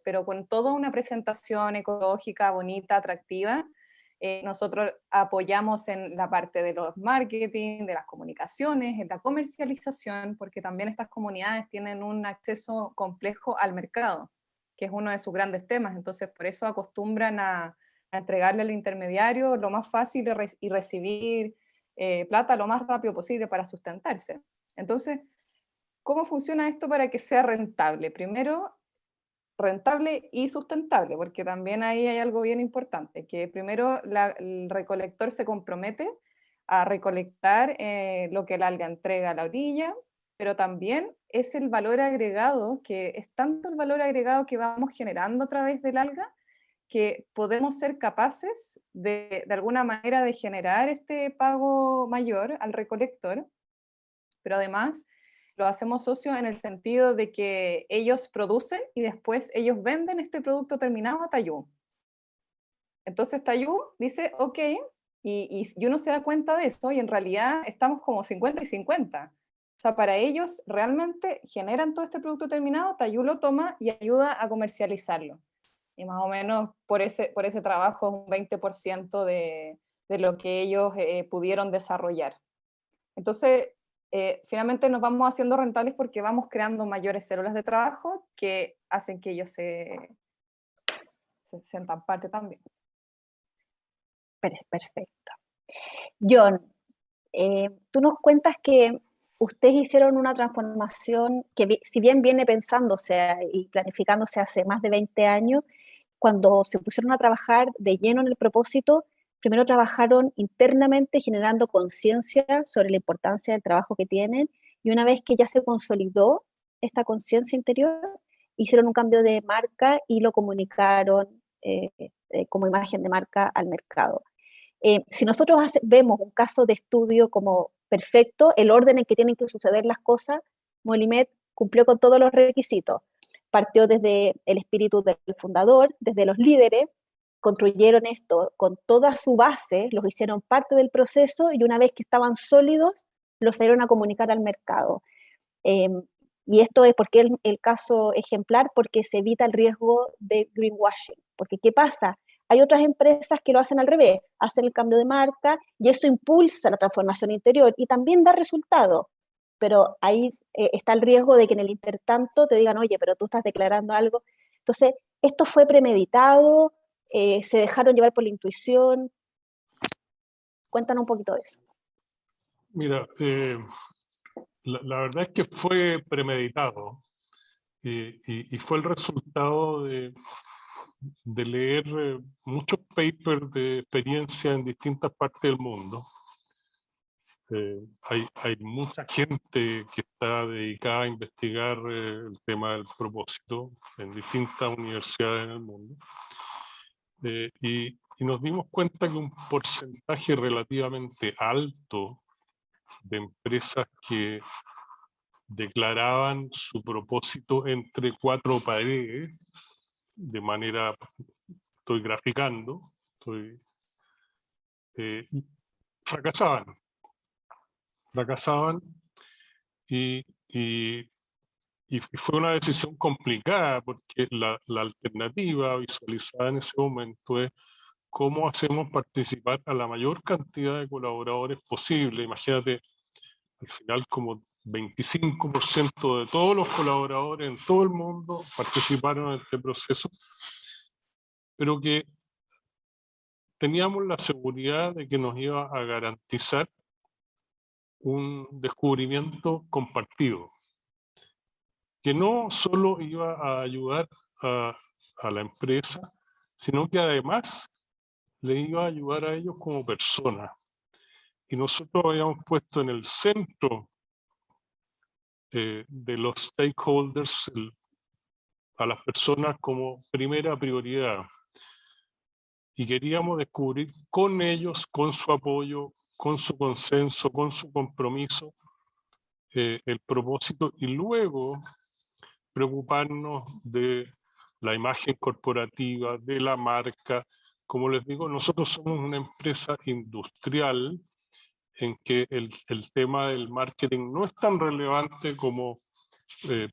pero con toda una presentación ecológica, bonita, atractiva. Nosotros apoyamos en la parte de los marketing, de las comunicaciones, en la comercialización, porque también estas comunidades tienen un acceso complejo al mercado, que es uno de sus grandes temas. Entonces, por eso acostumbran a entregarle al intermediario lo más fácil y recibir plata lo más rápido posible para sustentarse. Entonces, ¿cómo funciona esto para que sea rentable? Primero, rentable y sustentable, porque también ahí hay algo bien importante, que primero el recolector se compromete a recolectar lo que el alga entrega a la orilla, pero también es el valor agregado, que es tanto el valor agregado que vamos generando a través del alga, que podemos ser capaces de alguna manera de generar este pago mayor al recolector, pero además lo hacemos socios en el sentido de que ellos producen y después ellos venden este producto terminado a Tayú. Entonces Tayú dice, ok, y uno se da cuenta de eso y en realidad estamos como 50 y 50. O sea, para ellos realmente generan todo este producto terminado, Tayú lo toma y ayuda a comercializarlo. Y más o menos por ese trabajo es un 20% de lo que ellos pudieron desarrollar. Entonces, finalmente nos vamos haciendo rentables porque vamos creando mayores células de trabajo que hacen que ellos se sientan parte también. Perfecto. John, tú nos cuentas que ustedes hicieron una transformación que si bien viene pensándose y planificándose hace más de 20 años, cuando se pusieron a trabajar de lleno en el propósito, primero trabajaron internamente generando conciencia sobre la importancia del trabajo que tienen, y una vez que ya se consolidó esta conciencia interior, hicieron un cambio de marca y lo comunicaron como imagen de marca al mercado. Si nosotros vemos un caso de estudio como perfecto, el orden en que tienen que suceder las cosas, Molimed cumplió con todos los requisitos. Partió desde el espíritu del fundador, desde los líderes, construyeron esto con toda su base, los hicieron parte del proceso y una vez que estaban sólidos, los salieron a comunicar al mercado. Y esto es porque el caso ejemplar, porque se evita el riesgo de greenwashing. Porque ¿qué pasa? Hay otras empresas que lo hacen al revés, hacen el cambio de marca y eso impulsa la transformación interior y también da resultados. Pero ahí está el riesgo de que en el intertanto te digan, oye, pero tú estás declarando algo. Entonces, esto fue premeditado, se dejaron llevar por la intuición. Cuéntanos un poquito de eso. Mira, la verdad es que fue premeditado y fue el resultado de leer muchos papers de experiencia en distintas partes del mundo. Hay mucha gente que está dedicada a investigar el tema del propósito en distintas universidades en el mundo. Y nos dimos cuenta que un porcentaje relativamente alto de empresas que declaraban su propósito entre cuatro paredes, de manera, estoy graficando, fracasaban y fue una decisión complicada porque la alternativa visualizada en ese momento es cómo hacemos participar a la mayor cantidad de colaboradores posible. Imagínate, al final como 25% de todos los colaboradores en todo el mundo participaron en este proceso, pero que teníamos la seguridad de que nos iba a garantizar un descubrimiento compartido, que no solo iba a ayudar a la empresa, sino que además le iba a ayudar a ellos como personas. Y nosotros habíamos puesto en el centro de los stakeholders a las personas como primera prioridad. Y queríamos descubrir con ellos, con su apoyo, con su consenso, con su compromiso, el propósito, y luego preocuparnos de la imagen corporativa, de la marca. Como les digo, nosotros somos una empresa industrial en que el tema del marketing no es tan relevante como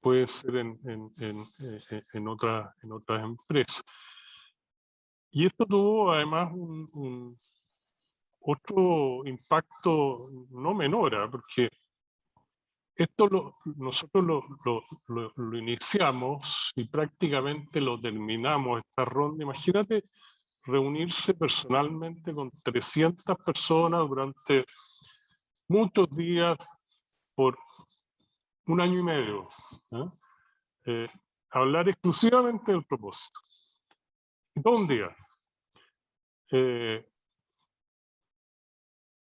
puede ser en otras empresas. Y esto tuvo además otro impacto no menor, porque esto nosotros lo iniciamos y prácticamente lo terminamos, esta ronda. Imagínate reunirse personalmente con 300 personas durante muchos días por 1 año y medio. Hablar exclusivamente del propósito. Y todo un día.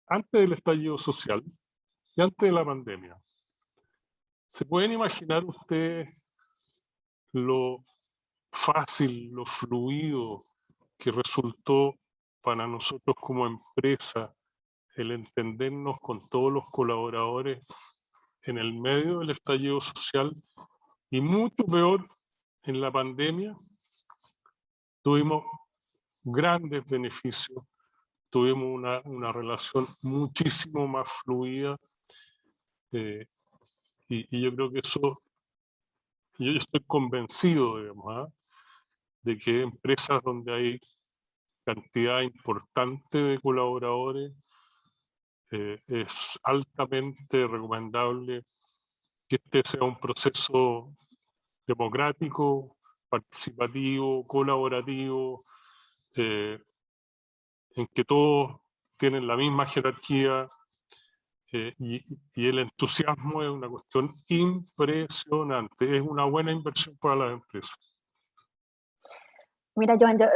Antes del estallido social y antes de la pandemia. ¿Se pueden imaginar ustedes lo fácil, lo fluido que resultó para nosotros como empresa el entendernos con todos los colaboradores en el medio del estallido social? Y mucho peor, en la pandemia tuvimos grandes beneficios, tuvimos una relación muchísimo más fluida, y yo creo que eso, yo estoy convencido, digamos, de que empresas donde hay cantidad importante de colaboradores, es altamente recomendable que este sea un proceso democrático, participativo, colaborativo, en que todos tienen la misma jerarquía, y el entusiasmo es una cuestión impresionante. Es una buena inversión para las empresas. Mira, Joan, yo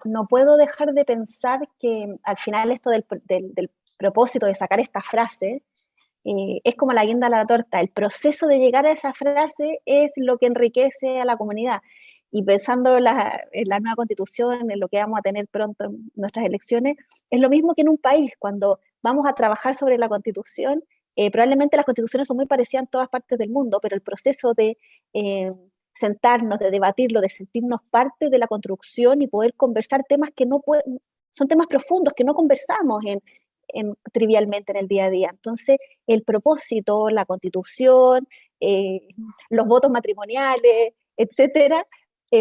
no puedo dejar de pensar que al final esto del propósito de sacar esta frase es como la guinda a la torta. El proceso de llegar a esa frase es lo que enriquece a la comunidad. Y pensando en la nueva constitución, en lo que vamos a tener pronto en nuestras elecciones, es lo mismo que en un país. Cuando vamos a trabajar sobre la constitución, probablemente las constituciones son muy parecidas en todas partes del mundo, pero el proceso de sentarnos, de debatirlo, de sentirnos parte de la construcción y poder conversar temas que no pueden, son temas profundos que no conversamos trivialmente en el día a día. Entonces, el propósito, la constitución, los votos matrimoniales, etcétera,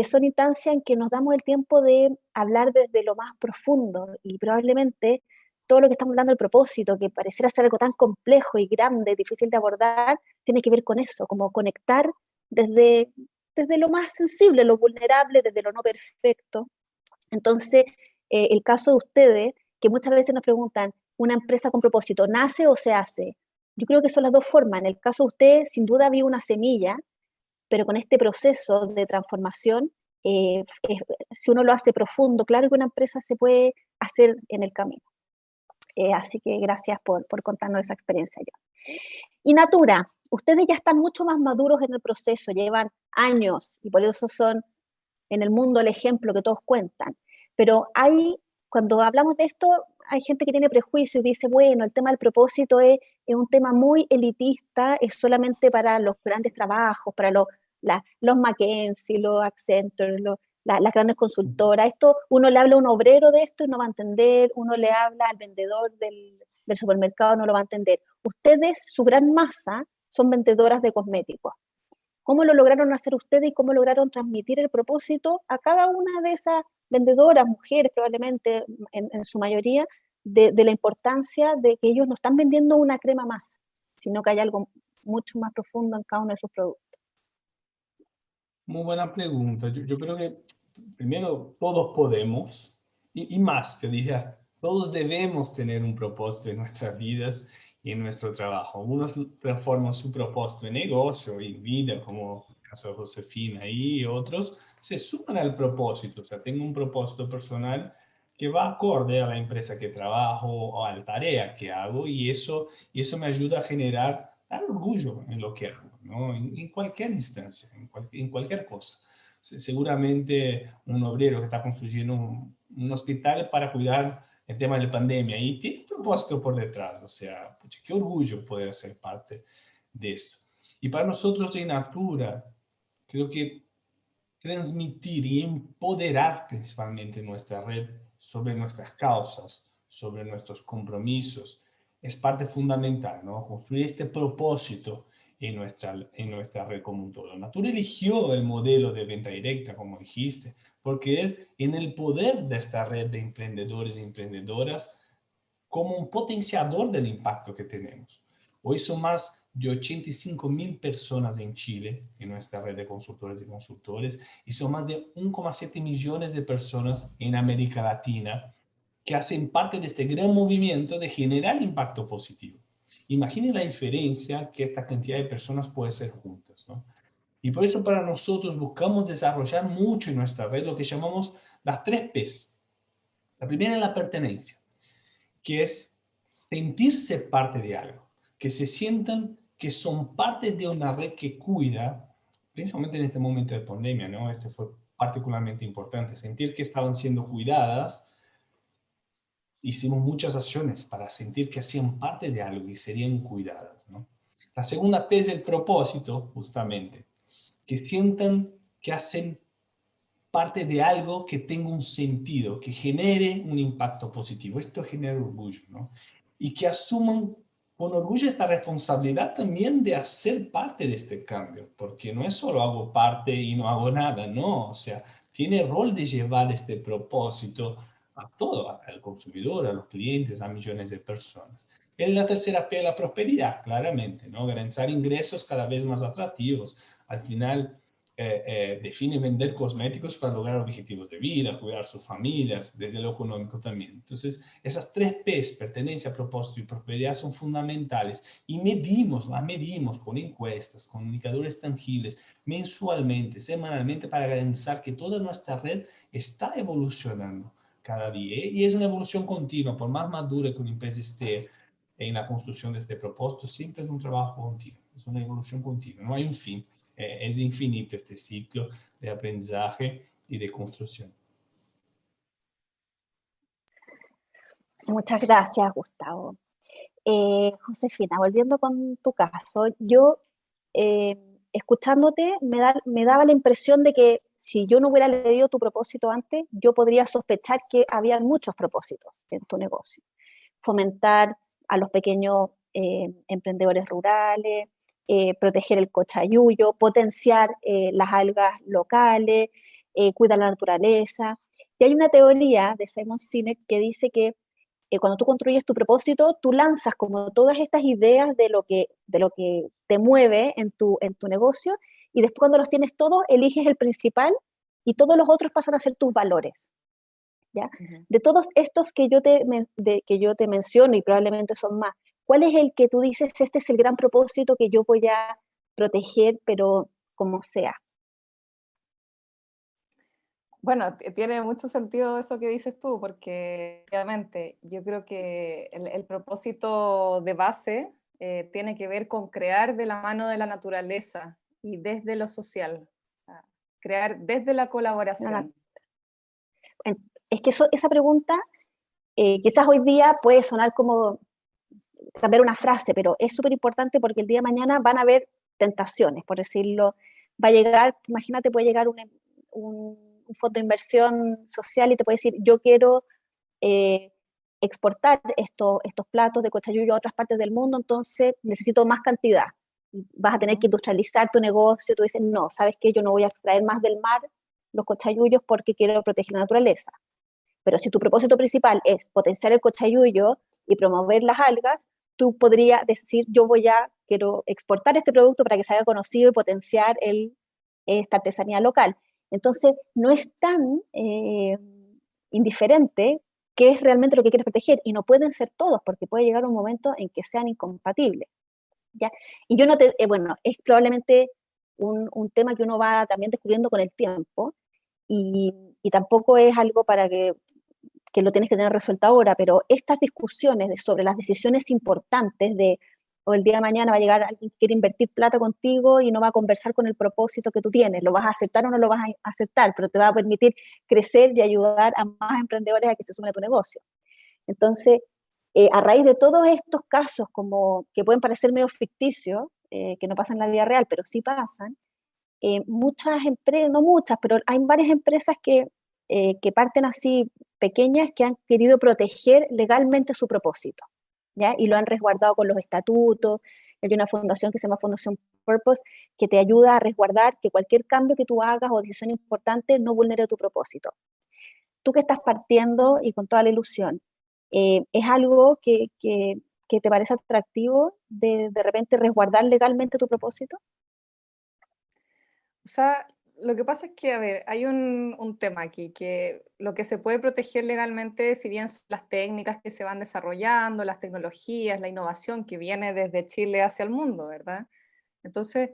son instancias en que nos damos el tiempo de hablar desde lo más profundo, y probablemente todo lo que estamos hablando del propósito, que pareciera ser algo tan complejo y grande, difícil de abordar, tiene que ver con eso, como conectar desde lo más sensible, lo vulnerable, desde lo no perfecto. Entonces, el caso de ustedes, que muchas veces nos preguntan, ¿una empresa con propósito nace o se hace? Yo creo que son las dos formas. En el caso de ustedes, sin duda había una semilla, pero con este proceso de transformación, si uno lo hace profundo, claro que una empresa se puede hacer en el camino. Así que gracias por contarnos esa experiencia, Joan. Y Natura, ustedes ya están mucho más maduros en el proceso, llevan años, y por eso son en el mundo el ejemplo que todos cuentan. Pero cuando hablamos de esto, hay gente que tiene prejuicios y dice, bueno, el tema del propósito es un tema muy elitista, es solamente para los grandes trabajos, para los McKinsey, los Accenture, las grandes consultoras. Esto, uno le habla a un obrero de esto y no va a entender, uno le habla al vendedor del supermercado, no lo va a entender. Ustedes, su gran masa, son vendedoras de cosméticos. ¿Cómo lo lograron hacer ustedes y cómo lograron transmitir el propósito a cada una de esas vendedoras, mujeres probablemente en su mayoría, de la importancia de que ellos no están vendiendo una crema más, sino que hay algo mucho más profundo en cada uno de sus productos? Muy buena pregunta. Yo creo que primero todos podemos, y más, que dije, todos debemos tener un propósito en nuestras vidas y en nuestro trabajo. Unos transforman su propósito en negocio y vida, como el caso de Josefina, y otros se suman al propósito. O sea, tengo un propósito personal que va acorde a la empresa que trabajo o a la tarea que hago, y eso me ayuda a generar orgullo en lo que hago, ¿no? En cualquier instancia, en cualquier cosa. Seguramente un obrero que está construyendo un hospital para cuidar el tema de la pandemia y tiene un propósito por detrás, o sea, pucha, qué orgullo poder ser parte de esto. Y para nosotros en Natura, creo que transmitir y empoderar principalmente nuestra red sobre nuestras causas, sobre nuestros compromisos, es parte fundamental, ¿no? Construir este propósito en nuestra red como un todo. Natura eligió el modelo de venta directa, como dijiste, porque es en el poder de esta red de emprendedores y emprendedoras como un potenciador del impacto que tenemos. Hoy son más de 85,000 personas en Chile, en nuestra red de consultores y consultores, y son más de 1,7 millones de personas en América Latina que hacen parte de este gran movimiento de generar impacto positivo. Imaginen la diferencia que esta cantidad de personas puede ser juntas, ¿no? Y por eso para nosotros buscamos desarrollar mucho en nuestra red lo que llamamos las 3 P's. La primera es la pertenencia, que es sentirse parte de algo, que se sientan que son parte de una red que cuida, principalmente en este momento de pandemia, ¿no? Este fue particularmente importante, sentir que estaban siendo cuidadas. Hicimos muchas acciones para sentir que hacían parte de algo y serían cuidadas, ¿no? La segunda P es el propósito, justamente, que sientan que hacen parte de algo que tenga un sentido, que genere un impacto positivo. Esto genera orgullo, ¿no? Y que asuman con orgullo esta responsabilidad también de hacer parte de este cambio, porque no es solo hago parte y no hago nada, no, o sea, tiene el rol de llevar este propósito a todo, al consumidor, a los clientes, a millones de personas. En la tercera P, la prosperidad, claramente, ¿no? Garantizar ingresos cada vez más atractivos. Al final, define vender cosméticos para lograr objetivos de vida, cuidar sus familias, desde lo económico también. Entonces, esas 3 P's, pertenencia, propósito y prosperidad, son fundamentales y las medimos con encuestas, con indicadores tangibles, mensualmente, semanalmente, para garantizar que toda nuestra red está evolucionando cada día. Y es una evolución continua, por más madura que una empresa esté en la construcción de este propósito, siempre es un trabajo continuo, es una evolución continua, no hay un fin. Es infinito este ciclo de aprendizaje y de construcción. Muchas gracias, Gustavo. Josefina, volviendo con tu caso, yo escuchándote me daba la impresión de que si yo no hubiera leído tu propósito antes, yo podría sospechar que había muchos propósitos en tu negocio. Fomentar a los pequeños emprendedores rurales, proteger el cochayuyo, potenciar las algas locales, cuidar la naturaleza. Y hay una teoría de Simon Sinek que dice que cuando tú construyes tu propósito, tú lanzas como todas estas ideas de lo que te mueve en tu negocio, y después cuando los tienes todos, eliges el principal y todos los otros pasan a ser tus valores. ¿Ya? Uh-huh. De todos estos que yo te menciono, y probablemente son más, ¿cuál es el que tú dices, este es el gran propósito que yo voy a proteger, pero como sea? Bueno, tiene mucho sentido eso que dices tú, porque obviamente yo creo que el propósito de base tiene que ver con crear de la mano de la naturaleza y desde lo social, crear desde la colaboración. Es que esa pregunta quizás hoy día puede sonar como cambiar una frase, pero es súper importante porque el día de mañana van a haber tentaciones, por decirlo. Va a llegar, imagínate, puede llegar un fondo de inversión social y te puede decir, yo quiero exportar estos platos de cochayuyo a otras partes del mundo, entonces necesito más cantidad. Vas a tener que industrializar tu negocio. Tú dices, no, ¿sabes qué? Yo no voy a extraer más del mar los cochayuyos porque quiero proteger la naturaleza. Pero si tu propósito principal es potenciar el cochayuyo y promover las algas, tú podrías decir, quiero exportar este producto para que se haga conocido y potenciar esta artesanía local. Entonces, no es tan indiferente qué es realmente lo que quieres proteger, y no pueden ser todos, porque puede llegar un momento en que sean incompatibles, ¿ya? Y yo es probablemente un tema que uno va también descubriendo con el tiempo, y tampoco es algo para que lo tienes que tener resuelto ahora, pero estas discusiones sobre las decisiones importantes o el día de mañana va a llegar alguien que quiere invertir plata contigo y no va a conversar con el propósito que tú tienes, lo vas a aceptar o no lo vas a aceptar, pero te va a permitir crecer y ayudar a más emprendedores a que se sumen a tu negocio. Entonces, a raíz de todos estos casos como que pueden parecer medio ficticios, que no pasan en la vida real, pero sí pasan, muchas empresas, no muchas, pero hay varias empresas que parten así pequeñas, que han querido proteger legalmente su propósito, ¿ya? Y lo han resguardado con los estatutos. Hay una fundación que se llama Fundación Purpose, que te ayuda a resguardar que cualquier cambio que tú hagas o decisión importante no vulnere tu propósito. Tú que estás partiendo y con toda la ilusión, ¿es algo que te parece atractivo de repente resguardar legalmente tu propósito? O sea, lo que pasa es que, a ver, hay un tema aquí, que lo que se puede proteger legalmente, si bien son las técnicas que se van desarrollando, las tecnologías, la innovación que viene desde Chile hacia el mundo, ¿verdad? Entonces,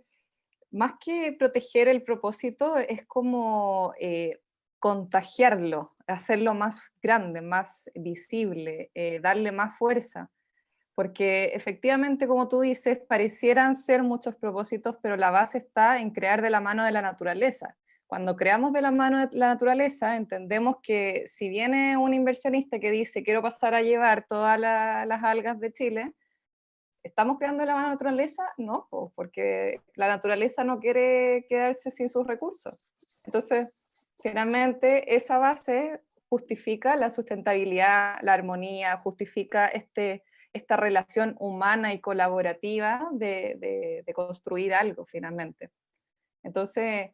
más que proteger el propósito, es como contagiarlo, hacerlo más grande, más visible, darle más fuerza. Porque efectivamente, como tú dices, parecieran ser muchos propósitos, pero la base está en crear de la mano de la naturaleza. Cuando creamos de la mano de la naturaleza, entendemos que si viene un inversionista que dice quiero pasar a llevar todas las algas de Chile, ¿estamos creando de la mano de la naturaleza? No, porque la naturaleza no quiere quedarse sin sus recursos. Entonces, finalmente, esa base justifica la sustentabilidad, la armonía, justifica esta relación humana y colaborativa de construir algo, finalmente. Entonces,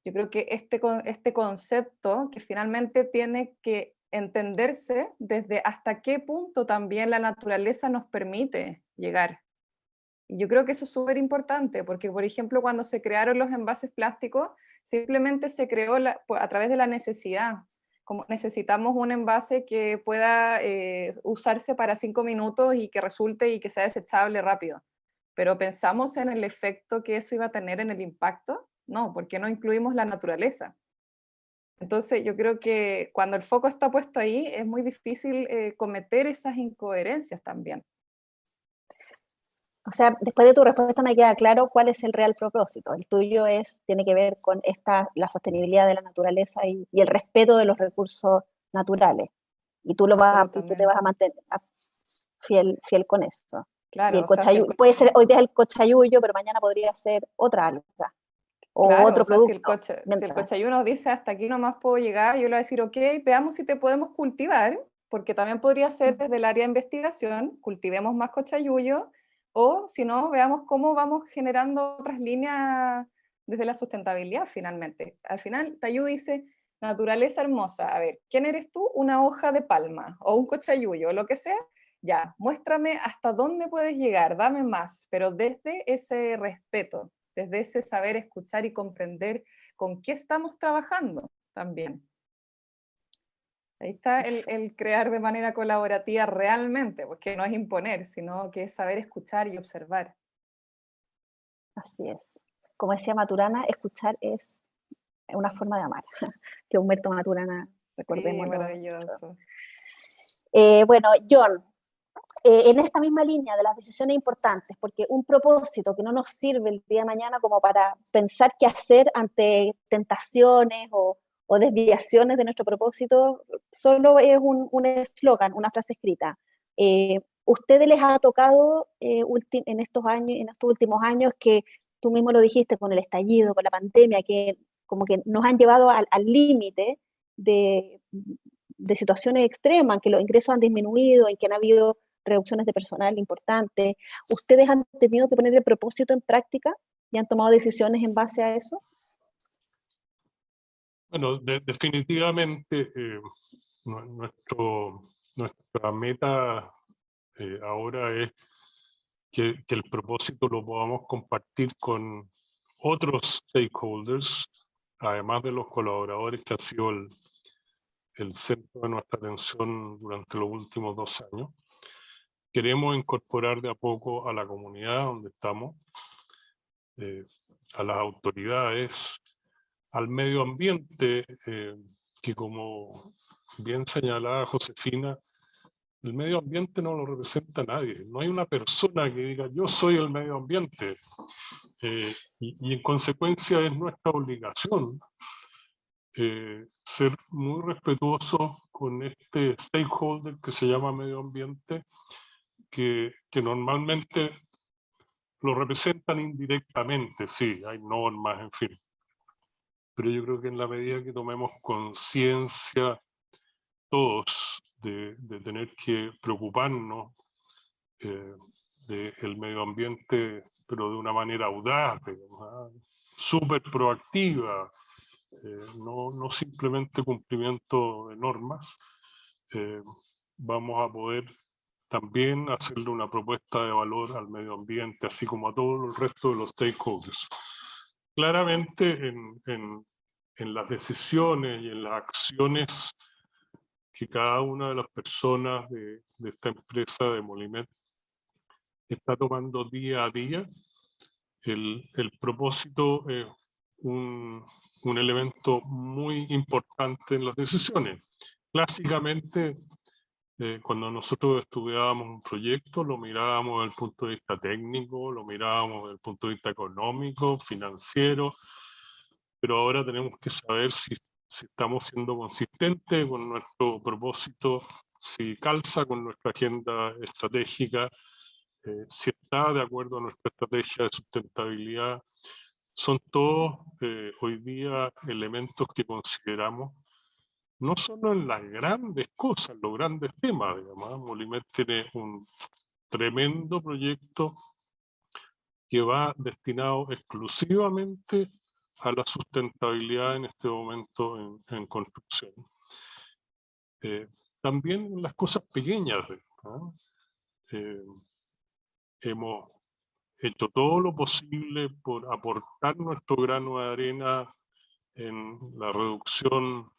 yo creo que este concepto que finalmente tiene que entenderse desde hasta qué punto también la naturaleza nos permite llegar. Y yo creo que eso es súper importante, porque por ejemplo cuando se crearon los envases plásticos, simplemente se creó a través de la necesidad. Como necesitamos un envase que pueda usarse para 5 minutos y que resulte y que sea desechable rápido. Pero pensamos en el efecto que eso iba a tener en el impacto. No, porque no incluimos la naturaleza. Entonces yo creo que cuando el foco está puesto ahí, es muy difícil cometer esas incoherencias también. O sea, después de tu respuesta me queda claro cuál es el real propósito. El tuyo tiene que ver con la sostenibilidad de la naturaleza y el respeto de los recursos naturales. Y tú te vas a mantener fiel con eso. Claro, y el cochayuyo, puede ser hoy día el cochayuyo, pero mañana podría ser otra alga o claro, otro producto. Si el cochayuyo nos dice hasta aquí nomás puedo llegar, yo le voy a decir, ok, veamos si te podemos cultivar, porque también podría ser desde el área de investigación, cultivemos más cochayuyo, o si no, veamos cómo vamos generando otras líneas desde la sustentabilidad finalmente. Al final, Tayú dice, naturaleza hermosa, a ver, ¿quién eres tú? Una hoja de palma, o un cochayuyo, o lo que sea, ya, muéstrame hasta dónde puedes llegar, dame más, pero desde ese respeto, desde ese saber escuchar y comprender con qué estamos trabajando también. Ahí está el crear de manera colaborativa realmente, porque no es imponer, sino que es saber escuchar y observar. Así es. Como decía Maturana, escuchar es una forma de amar, que Humberto Maturana, recordemos. Sí, maravilloso. Bueno, John, en esta misma línea de las decisiones importantes, porque un propósito que no nos sirve el día de mañana como para pensar qué hacer ante tentaciones o desviaciones de nuestro propósito, solo es un eslogan, una frase escrita. ¿Ustedes les ha tocado en estos últimos años que tú mismo lo dijiste con el estallido, con la pandemia, que como que nos han llevado al límite de situaciones extremas, en que los ingresos han disminuido, en que han habido reducciones de personal importantes? ¿Ustedes han tenido que poner el propósito en práctica y han tomado decisiones en base a eso? Bueno, definitivamente nuestra meta ahora es que el propósito lo podamos compartir con otros stakeholders, además de los colaboradores que ha sido el centro de nuestra atención durante los últimos 2 años. Queremos incorporar de a poco a la comunidad donde estamos, a las autoridades, al medio ambiente, que como bien señalaba Josefina, el medio ambiente no lo representa nadie. No hay una persona que diga yo soy el medio ambiente. Y en consecuencia es nuestra obligación ser muy respetuosos con este stakeholder que se llama medio ambiente, que normalmente lo representan indirectamente, sí, hay normas, en fin. Pero yo creo que en la medida que tomemos conciencia todos de tener que preocuparnos del medio ambiente, pero de una manera audaz, súper proactiva, no simplemente cumplimiento de normas. Vamos a poder también hacerle una propuesta de valor al medio ambiente, así como a todo el resto de los stakeholders. Claramente en las decisiones y en las acciones que cada una de las personas de esta empresa de Molimet está tomando día a día, el propósito es un elemento muy importante en las decisiones. Clásicamente, cuando nosotros estudiábamos un proyecto, lo mirábamos desde el punto de vista técnico, lo mirábamos desde el punto de vista económico, financiero, pero ahora tenemos que saber si estamos siendo consistentes con nuestro propósito, si calza con nuestra agenda estratégica, si está de acuerdo a nuestra estrategia de sustentabilidad. Son todos hoy día elementos que consideramos no solo en las grandes cosas, los grandes temas, digamos. Molimet tiene un tremendo proyecto que va destinado exclusivamente a la sustentabilidad en este momento en construcción. También en las cosas pequeñas, ¿no? Hemos hecho todo lo posible por aportar nuestro grano de arena en la reducción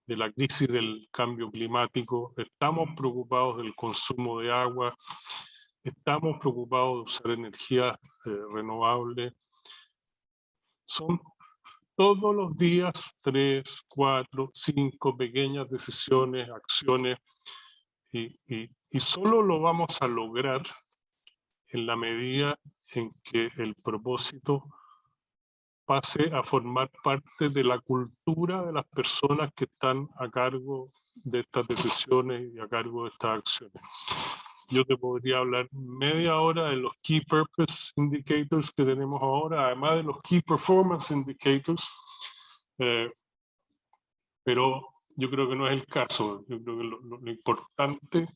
de la crisis del cambio climático. Estamos preocupados del consumo de agua, estamos preocupados de usar energías renovables. Son todos los días 3, 4, 5 pequeñas decisiones, acciones, y solo lo vamos a lograr en la medida en que el propósito pase a formar parte de la cultura de las personas que están a cargo de estas decisiones y a cargo de estas acciones. Yo te podría hablar media hora de los Key Purpose Indicators que tenemos ahora, además de los Key Performance Indicators, pero yo creo que no es el caso. Yo creo que lo importante,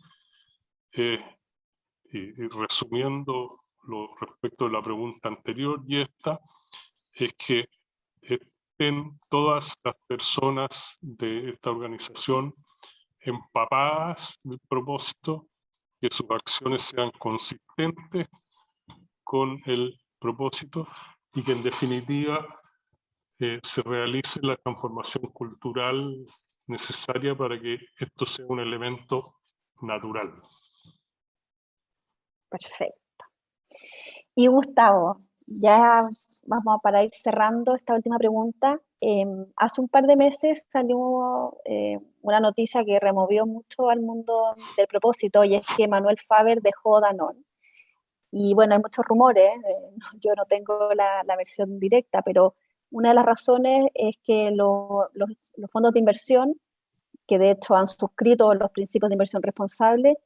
y resumiendo respecto de la pregunta anterior y esta, es que estén todas las personas de esta organización empapadas del propósito, que sus acciones sean consistentes con el propósito y que en definitiva se realice la transformación cultural necesaria para que esto sea un elemento natural. Perfecto. Y Gustavo, ya vamos para ir cerrando esta última pregunta. Hace un par de meses salió una noticia que removió mucho al mundo del propósito, y es que Manuel Faber dejó Danone. Y bueno, hay muchos rumores, yo no tengo la versión directa, pero una de las razones es que los fondos de inversión, que de hecho han suscrito los principios de inversión responsable,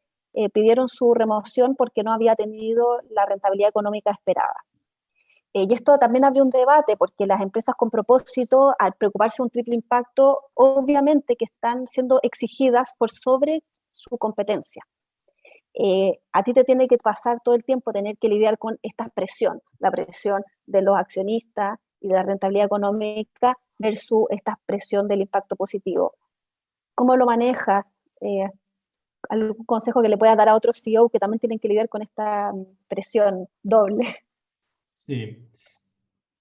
pidieron su remoción porque no había tenido la rentabilidad económica esperada. Y esto también abre un debate, porque las empresas con propósito, al preocuparse de un triple impacto, obviamente que están siendo exigidas por sobre su competencia. A ti te tiene que pasar todo el tiempo tener que lidiar con esta presión, la presión de los accionistas y de la rentabilidad económica versus esta presión del impacto positivo. ¿Cómo lo manejas? ¿Algún consejo que le puedas dar a otros CEO que también tienen que lidiar con esta presión doble? Sí,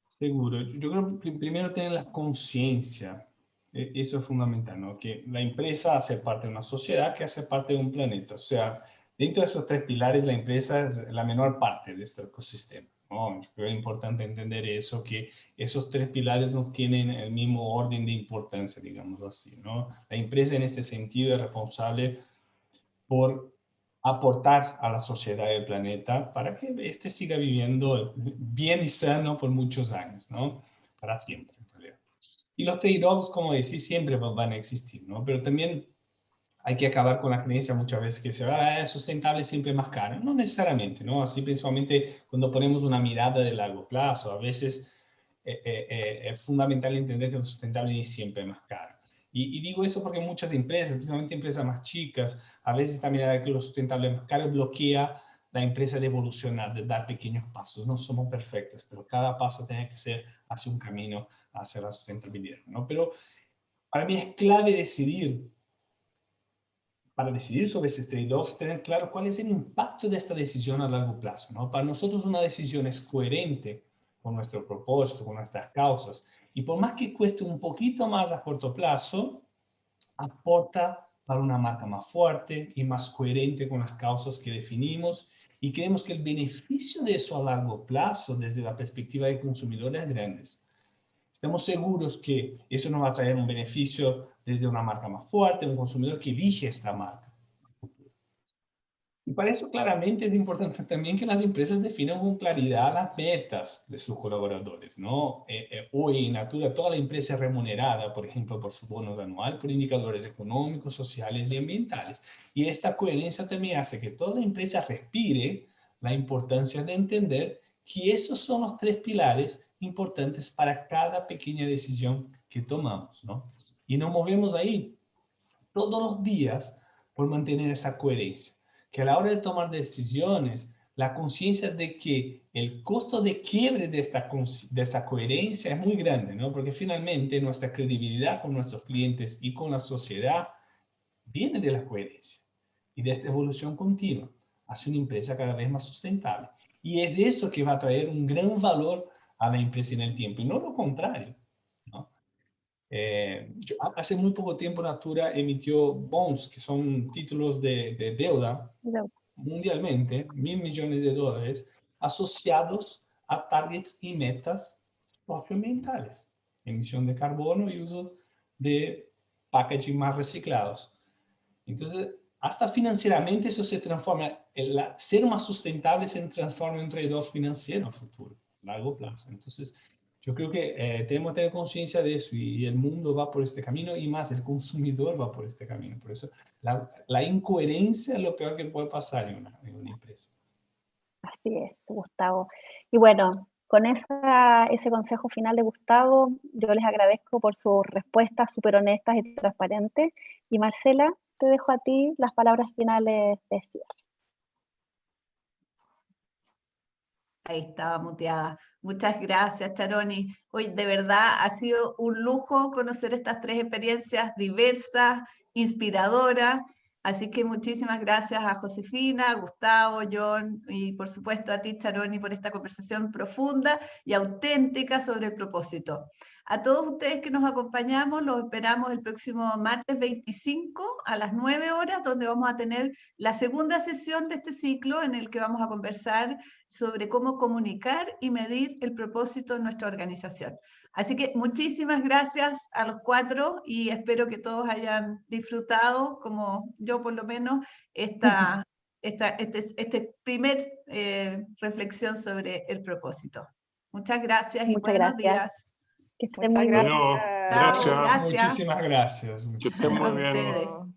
seguro. Yo creo que primero tener la conciencia, eso es fundamental, ¿no? Que la empresa hace parte de una sociedad que hace parte de un planeta. O sea, dentro de esos tres pilares, la empresa es la menor parte de este ecosistema, ¿no? Yo creo que es importante entender eso, que esos tres pilares no tienen el mismo orden de importancia, digamos así, ¿no? La empresa en este sentido es responsable por aportar a la sociedad y al planeta para que éste siga viviendo bien y sano por muchos años, ¿no? Para siempre, en realidad. Y los trade-offs, como decís, siempre van a existir, ¿no? Pero también hay que acabar con la creencia muchas veces que es sustentable siempre más caro. No necesariamente, ¿no? Así principalmente cuando ponemos una mirada de largo plazo, a veces es fundamental entender que lo sustentable es siempre más caro. Y digo eso porque muchas empresas, especialmente empresas más chicas, a veces también que lo sustentable más caro bloquea la empresa de evolucionar, de dar pequeños pasos. No somos perfectos, pero cada paso tiene que ser hacia un camino, hacia la sustentabilidad, ¿no? Pero para mí es clave decidir, para decidir sobre esos trade-offs, tener claro cuál es el impacto de esta decisión a largo plazo, ¿no? Para nosotros una decisión es coherente con nuestro propósito, con nuestras causas, y por más que cueste un poquito más a corto plazo, aporta para una marca más fuerte y más coherente con las causas que definimos, y creemos que el beneficio de eso a largo plazo, desde la perspectiva del consumidor, es grande. Estamos seguros que eso nos va a traer un beneficio desde una marca más fuerte, un consumidor que elige esta marca. Y para eso claramente es importante también que las empresas definan con claridad las metas de sus colaboradores, ¿no? Hoy en Natura toda la empresa es remunerada, por ejemplo, por su bono anual, por indicadores económicos, sociales y ambientales. Y esta coherencia también hace que toda empresa respire la importancia de entender que esos son los 3 pilares importantes para cada pequeña decisión que tomamos, ¿no? Y nos movemos ahí todos los días por mantener esa coherencia. Que a la hora de tomar decisiones, la conciencia de que el costo de quiebre de esta coherencia es muy grande, ¿no? Porque finalmente nuestra credibilidad con nuestros clientes y con la sociedad viene de la coherencia y de esta evolución continua hacia una empresa cada vez más sustentable. Y es eso que va a traer un gran valor a la empresa en el tiempo, y no lo contrario, ¿no? Hace muy poco tiempo Natura emitió bonds, que son títulos de deuda mundialmente, $1.000 millones, asociados a targets y metas socioambientales, emisión de carbono y uso de packaging más reciclados. Entonces, hasta financieramente eso se transforma, ser más sustentable se transforma en un trade-off financiero a futuro, a largo plazo. Entonces, yo creo que tenemos que tener conciencia de eso, y el mundo va por este camino, y más el consumidor va por este camino. Por eso la incoherencia es lo peor que puede pasar en una empresa. Así es, Gustavo. Y bueno, con ese consejo final de Gustavo, yo les agradezco por sus respuestas súper honestas y transparentes. Y Marcela, te dejo a ti las palabras finales de cierre. Ahí estaba muteada. Muchas gracias, Charoni. Hoy de verdad ha sido un lujo conocer estas 3 experiencias diversas, inspiradoras. Así que muchísimas gracias a Josefina, a Gustavo, John y por supuesto a ti, Charoni, por esta conversación profunda y auténtica sobre el propósito. A todos ustedes que nos acompañamos, los esperamos el próximo martes 25 a las 9 horas, donde vamos a tener la segunda sesión de este ciclo en el que vamos a conversar sobre cómo comunicar y medir el propósito de nuestra organización. Así que muchísimas gracias a los 4 y espero que todos hayan disfrutado, como yo por lo menos, esta primer reflexión sobre el propósito. Muchas gracias y buenos días. Que estén muy bien. Gracias. Gracias. Muchísimas gracias. Que estén muy bien. Ustedes.